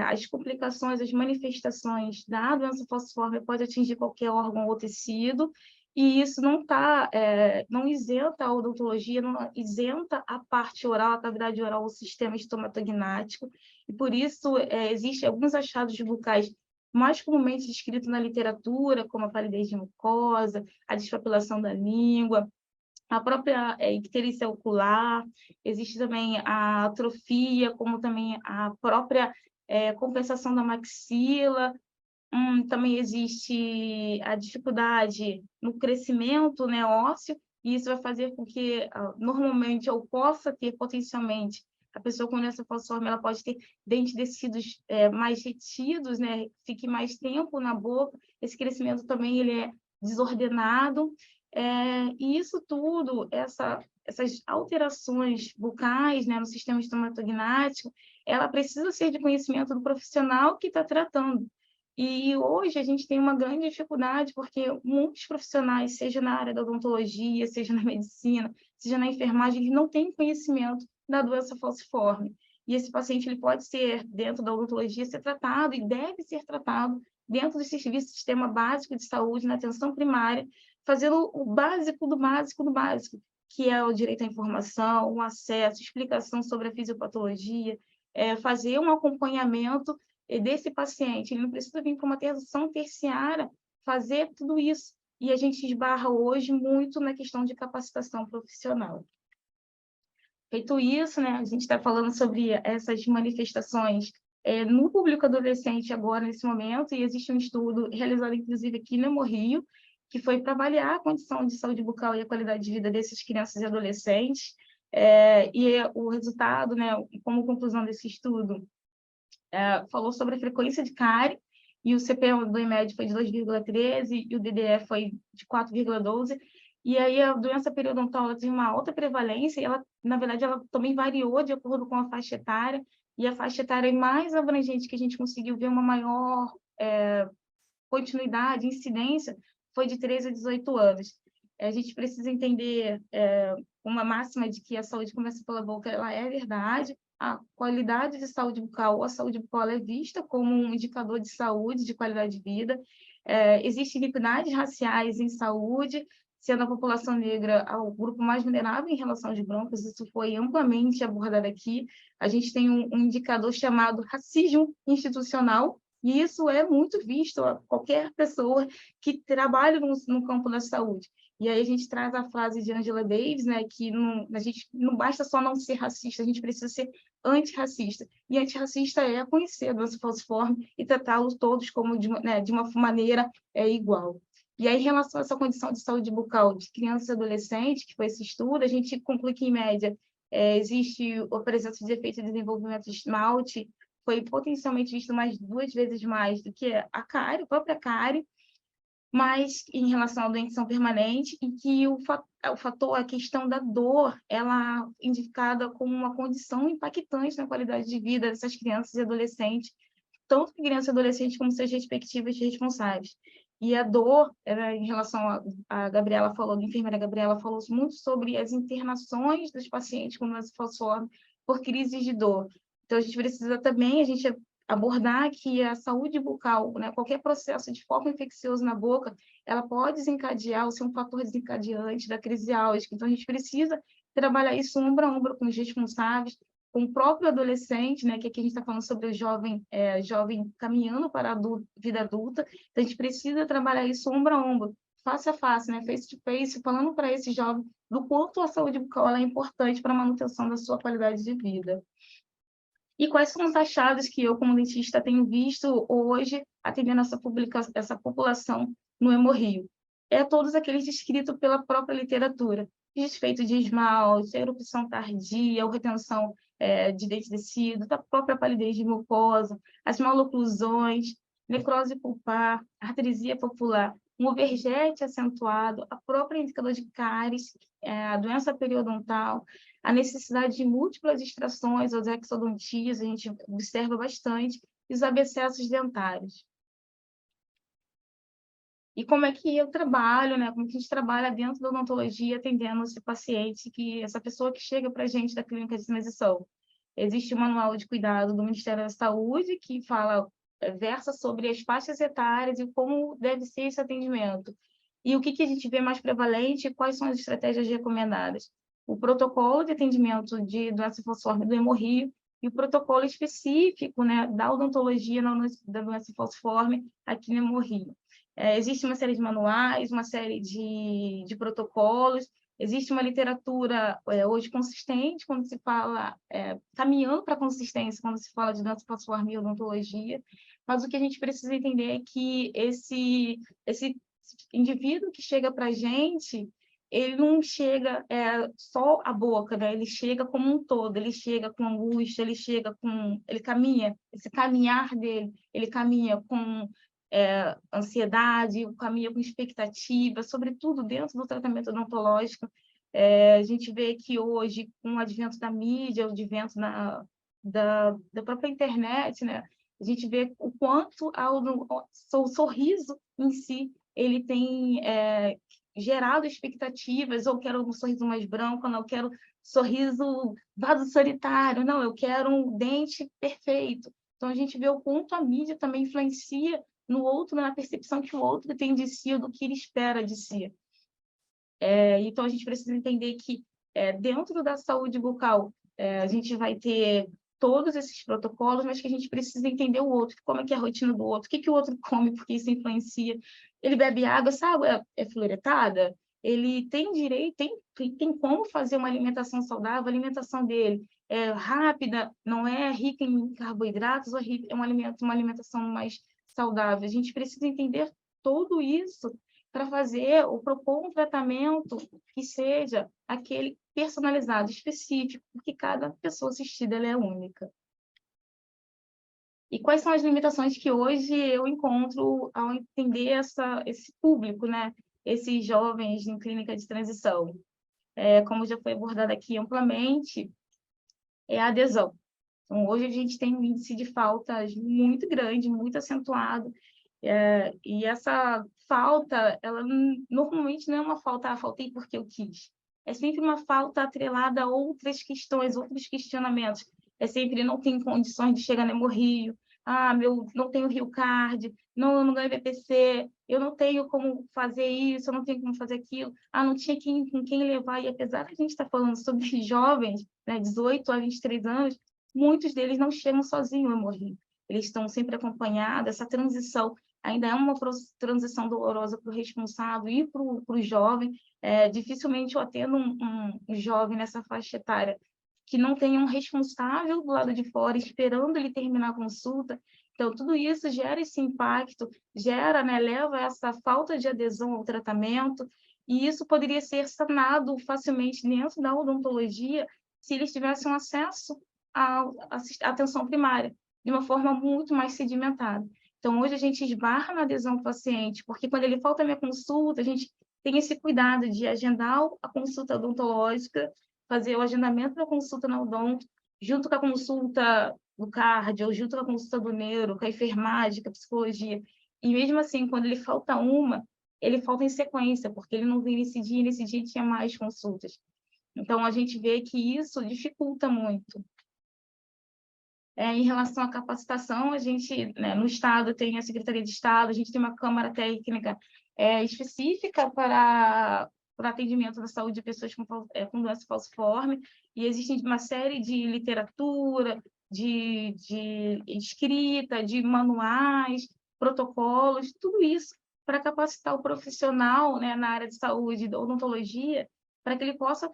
E: As complicações, as manifestações da doença falciforme pode atingir qualquer órgão ou tecido, e isso não isenta a odontologia, não isenta a parte oral, a cavidade oral, o sistema estomatognático, e por isso existem alguns achados bucais mais comumente descritos na literatura, como a palidez de mucosa, a despapilação da língua, a própria icterícia ocular, existe também a atrofia, como também a própria compensação da maxila, também existe a dificuldade no crescimento, né, ósseo, e isso vai fazer com que, normalmente, ou possa ter potencialmente, a pessoa com doença falciforme, ela pode ter dentes descidos mais retidos, né, fique mais tempo na boca, esse crescimento também ele é desordenado, e isso tudo, essa essas alterações bucais, né, no sistema estomatognático, ela precisa ser de conhecimento do profissional que está tratando. E hoje a gente tem uma grande dificuldade, porque muitos profissionais, seja na área da odontologia, seja na medicina, seja na enfermagem, eles não têm conhecimento da doença falciforme. E esse paciente ele pode ser, dentro da odontologia, ser tratado e deve ser tratado dentro do serviço do sistema básico de saúde, na atenção primária, fazendo o básico do básico do básico, que é o direito à informação, o acesso, explicação sobre a fisiopatologia, fazer um acompanhamento desse paciente. Ele não precisa vir para uma atenção terciária fazer tudo isso. E a gente esbarra hoje muito na questão de capacitação profissional. Feito isso, né, a gente está falando sobre essas manifestações no público adolescente agora, nesse momento, e existe um estudo realizado, inclusive, aqui no Hemorrio, que foi para avaliar a condição de saúde bucal e a qualidade de vida dessas crianças e adolescentes. E o resultado, né, como conclusão desse estudo, falou sobre a frequência de cárie, e o CP do EMED foi de 2,13 e o DDE foi de 4,12. E aí a doença periodontal tem uma alta prevalência e ela, na verdade, ela também variou de acordo com a faixa etária, e a faixa etária mais abrangente que a gente conseguiu ver uma maior continuidade, incidência, foi de 13 a 18 anos. A gente precisa entender uma máxima de que a saúde começa pela boca, ela é verdade. A qualidade de saúde bucal, ou a saúde bucal é vista como um indicador de saúde, de qualidade de vida. Existem inequidades raciais em saúde, sendo a população negra o grupo mais vulnerável em relação aos brancos, isso foi amplamente abordado aqui. A gente tem um indicador chamado racismo institucional, e isso é muito visto a qualquer pessoa que trabalha no campo da saúde. E aí a gente traz a frase de Angela Davis, né, que a gente não basta só não ser racista, a gente precisa ser antirracista. E antirracista é conhecer a doença falciforme e tratá-los todos como de uma maneira igual. E aí, em relação a essa condição de saúde bucal de crianças e adolescentes, que foi esse estudo, a gente conclui que, em média, existe a presença de efeito de desenvolvimento de esmalte, foi potencialmente visto mais 2 vezes mais do que a cárie, a própria cárie, mas em relação à doença permanente, e que o fator, a questão da dor, ela é indicada como uma condição impactante na qualidade de vida dessas crianças e adolescentes, tanto crianças e adolescentes como seus respectivos responsáveis. E a dor, em relação a Gabriela falou, a enfermeira Gabriela falou muito sobre as internações dos pacientes com doença falciforme por crises de dor. Então, a gente precisa também, abordar que a saúde bucal, né, qualquer processo de foco infeccioso na boca, ela pode desencadear ou ser um fator desencadeante da crise álgica. Então, a gente precisa trabalhar isso ombro a ombro com os responsáveis, com o próprio adolescente, né, que aqui a gente está falando sobre o jovem caminhando para a vida adulta. Então, a gente precisa trabalhar isso ombro a ombro, face a face, né, face to face, falando para esse jovem do quanto a saúde bucal ela é importante para a manutenção da sua qualidade de vida. E quais são os achados que eu, como dentista, tenho visto hoje atendendo essa população no Hemorrio? Todos aqueles descritos pela própria literatura. Desfeito de esmalte, erupção tardia, ou retenção de dente descido, da própria palidez de mucosa, as maloclusões, necrose pulpar, artrisia popular, um overjete acentuado, a própria indicador de cáries, a doença periodontal, a necessidade de múltiplas extrações, as exodontias, a gente observa bastante, e os abscessos dentários. E como é que eu trabalho, né? Como que a gente trabalha dentro da odontologia atendendo esse paciente, essa pessoa que chega para a gente da clínica de transição. Existe um manual de cuidado do Ministério da Saúde que versa sobre as faixas etárias e como deve ser esse atendimento. E o que a gente vê mais prevalente e quais são as estratégias recomendadas. O protocolo de atendimento de doença falciforme do Hemorrio e o protocolo específico, né, da odontologia da doença falciforme aqui no Hemorrio. Existe uma série de manuais, uma série de protocolos, existe uma literatura hoje consistente quando se fala, caminhando para a consistência quando se fala de doença falciforme e odontologia, mas o que a gente precisa entender é que esse indivíduo que chega para a gente, ele não chega só a boca, né? Ele chega como um todo, ele chega com angústia, ele caminha, esse caminhar dele, ele caminha com ansiedade, caminha com expectativa, sobretudo dentro do tratamento odontológico. A gente vê que hoje, com o advento da mídia, o advento da própria internet, né, a gente vê o quanto o sorriso em si ele tem gerado expectativas. Ou quero um sorriso mais branco, não, eu quero sorriso vaso solitário, não, eu quero um dente perfeito. Então, a gente vê o quanto a mídia também influencia no outro, na percepção que o outro tem de si, ou do que ele espera de si. Então, a gente precisa entender que, dentro da saúde bucal, a gente vai ter todos esses protocolos, mas que a gente precisa entender o outro, como é que é a rotina do outro, o que o outro come, porque isso influencia. Ele bebe água, essa água é fluoretada? Ele tem direito, tem como fazer uma alimentação saudável, a alimentação dele é rápida, não é rica em carboidratos, ou é uma alimentação mais saudável. A gente precisa entender tudo isso para fazer ou propor um tratamento que seja aquele personalizado, específico, porque cada pessoa assistida ela é única. E quais são as limitações que hoje eu encontro ao entender esse público, né? Esses jovens em clínica de transição? Como já foi abordado aqui amplamente, é a adesão. Então, hoje a gente tem um índice de faltas muito grande, muito acentuado, e essa falta, ela normalmente não é uma falta, faltei porque eu quis. É sempre uma falta atrelada a outras questões, outros questionamentos. É sempre, não tenho condições de chegar no Hemorrio, não tenho RioCard, eu não ganho BPC, eu não tenho como fazer isso, eu não tenho como fazer aquilo, não tinha com quem levar. E apesar de a gente estar falando sobre jovens, né, 18 a 23 anos, muitos deles não chegam sozinhos ao Hemorrio. Eles estão sempre acompanhados. Essa transição ainda é uma transição dolorosa para o responsável e para o jovem. Dificilmente eu atendo um jovem nessa faixa etária que não tenha um responsável do lado de fora esperando ele terminar a consulta. Então, tudo isso gera esse impacto, né, leva a essa falta de adesão ao tratamento, e isso poderia ser sanado facilmente dentro da odontologia se eles tivessem acesso à atenção primária, de uma forma muito mais sedimentada. Então, hoje a gente esbarra na adesão do paciente, porque quando ele falta a minha consulta, a gente tem esse cuidado de agendar a consulta odontológica, fazer o agendamento da consulta na odonto, junto com a consulta do cardio, junto com a consulta do neuro, com a enfermagem, com a psicologia. E mesmo assim, quando ele falta ele falta em sequência, porque ele não veio nesse dia tinha mais consultas. Então, a gente vê que isso dificulta muito. Em relação à capacitação, a gente, né, no Estado, tem a Secretaria de Estado, a gente tem uma Câmara Técnica específica para atendimento da saúde de pessoas com doença falciforme, e existe uma série de literatura, de escrita, de manuais, protocolos, tudo isso para capacitar o profissional, né, na área de saúde, da odontologia, para que ele possa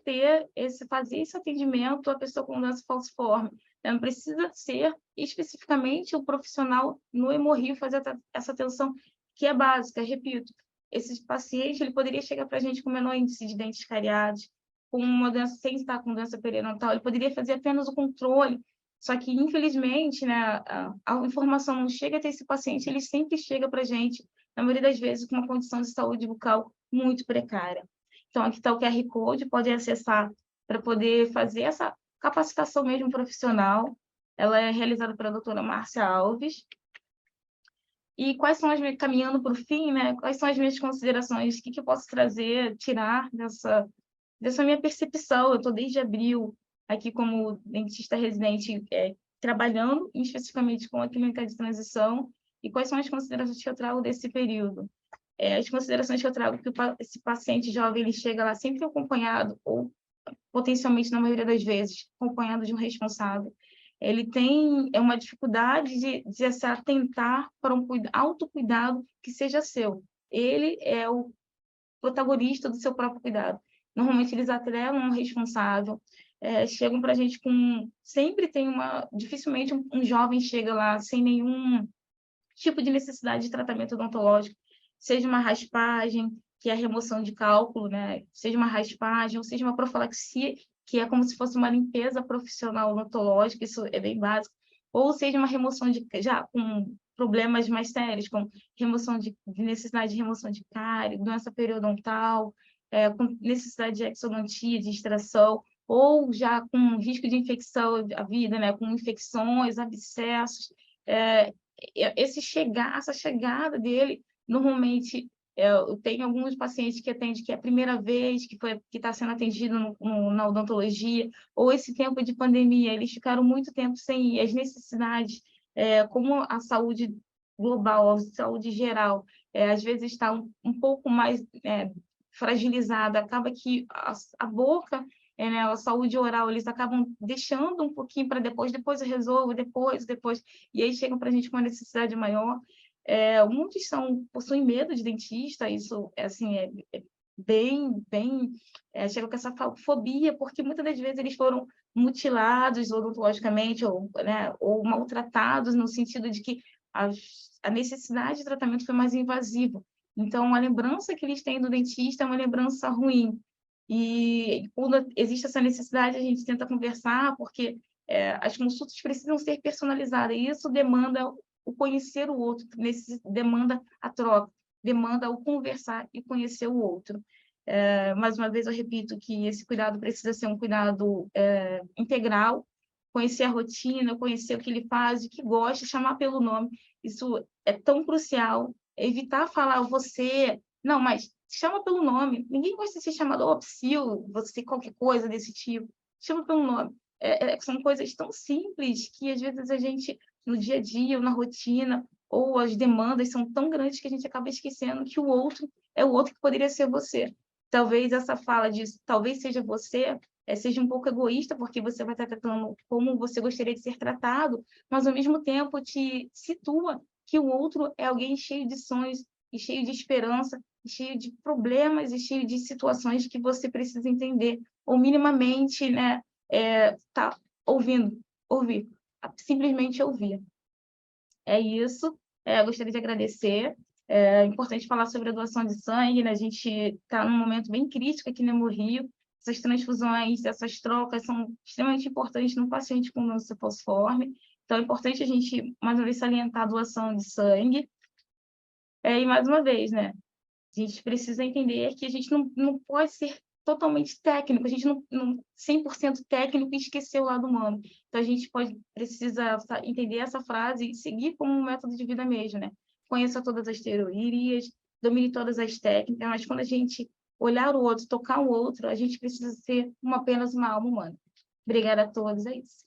E: fazer esse atendimento à pessoa com doença falciforme. Não precisa ser especificamente o profissional no Hemorrio fazer essa atenção, que é básica. Repito, esse paciente ele poderia chegar para a gente com menor índice de dentes cariados, com uma doença, sem estar com doença periodontal, ele poderia fazer apenas o controle. Só que, infelizmente, né, a informação não chega até esse paciente, ele sempre chega para a gente, na maioria das vezes, com uma condição de saúde bucal muito precária. Então, aqui está o QR Code, pode acessar para poder fazer essa capacitação mesmo profissional. Ela é realizada pela doutora Márcia Alves. E quais são caminhando para o fim, né? Quais são as minhas considerações? O que eu posso tirar dessa minha percepção? Eu estou desde abril aqui como dentista residente, trabalhando especificamente com a clínica de transição. E quais são as considerações que eu trago desse período? As considerações que eu trago que esse paciente jovem ele chega lá sempre acompanhado, ou potencialmente, na maioria das vezes, acompanhado de um responsável. Ele tem uma dificuldade de se atentar para um autocuidado que seja seu. Ele é o protagonista do seu próprio cuidado. Normalmente, eles atrelam um responsável, chegam para a gente com... Sempre tem dificilmente um jovem chega lá sem nenhum tipo de necessidade de tratamento odontológico, seja uma raspagem, que é a remoção de cálculo, né? Seja uma raspagem, ou seja uma profilaxia, que é como se fosse uma limpeza profissional odontológica, isso é bem básico, ou seja uma remoção já com problemas mais sérios, como necessidade de remoção de cárie, doença periodontal, com necessidade de exodontia, de extração, ou já com risco de infecção à vida, né, com infecções, abscessos. Essa chegada dele, normalmente, eu tenho alguns pacientes que atendem que é a primeira vez que está sendo atendido na odontologia, ou esse tempo de pandemia, eles ficaram muito tempo sem ir, as necessidades, como a saúde global, a saúde geral, às vezes está um pouco mais fragilizada, acaba que a boca, né, a saúde oral, eles acabam deixando um pouquinho para depois eu resolvo, depois, e aí chegam para a gente com uma necessidade maior. Muitos possuem medo de dentista, isso assim, bem, chegam com essa fobia, porque muitas das vezes eles foram mutilados odontologicamente, né, ou maltratados, no sentido de que a necessidade de tratamento foi mais invasiva. Então, a lembrança que eles têm do dentista é uma lembrança ruim. E quando existe essa necessidade, a gente tenta conversar, porque as consultas precisam ser personalizadas, e isso demanda o conhecer o outro, demanda a troca, demanda o conversar e conhecer o outro. Mais uma vez, eu repito que esse cuidado precisa ser um cuidado integral, conhecer a rotina, conhecer o que ele faz, o que gosta, chamar pelo nome. Isso é tão crucial. Evitar falar você, não, mas chama pelo nome. Ninguém gosta de ser chamado ô, psil, você qualquer coisa desse tipo. Chama pelo nome. São coisas tão simples que, às vezes, a gente, no dia a dia, ou na rotina, ou as demandas são tão grandes que a gente acaba esquecendo que o outro é o outro que poderia ser você. Talvez essa fala de talvez seja você, seja um pouco egoísta, porque você vai estar tratando como você gostaria de ser tratado, mas, ao mesmo tempo, te situa que o outro é alguém cheio de sonhos, e cheio de esperança, e cheio de problemas, e cheio de situações que você precisa entender, ou minimamente, né, tá ouvir, simplesmente ouvir. É isso. Gostaria de agradecer. É importante falar sobre a doação de sangue, né? A gente está num momento bem crítico aqui no Rio. Essas transfusões, essas trocas são extremamente importantes no paciente com doença falciforme. Então, é importante a gente, mais uma vez, salientar a doação de sangue. E, mais uma vez, né? A gente precisa entender que a gente não pode ser totalmente técnico, a gente não 100% técnico e esquecer o lado humano. Então, a gente precisa entender essa frase e seguir como um método de vida mesmo, né? Conheça todas as teorias, domine todas as técnicas, mas quando a gente olhar o outro, tocar o outro, a gente precisa ser apenas uma alma humana. Obrigada a todos, é isso.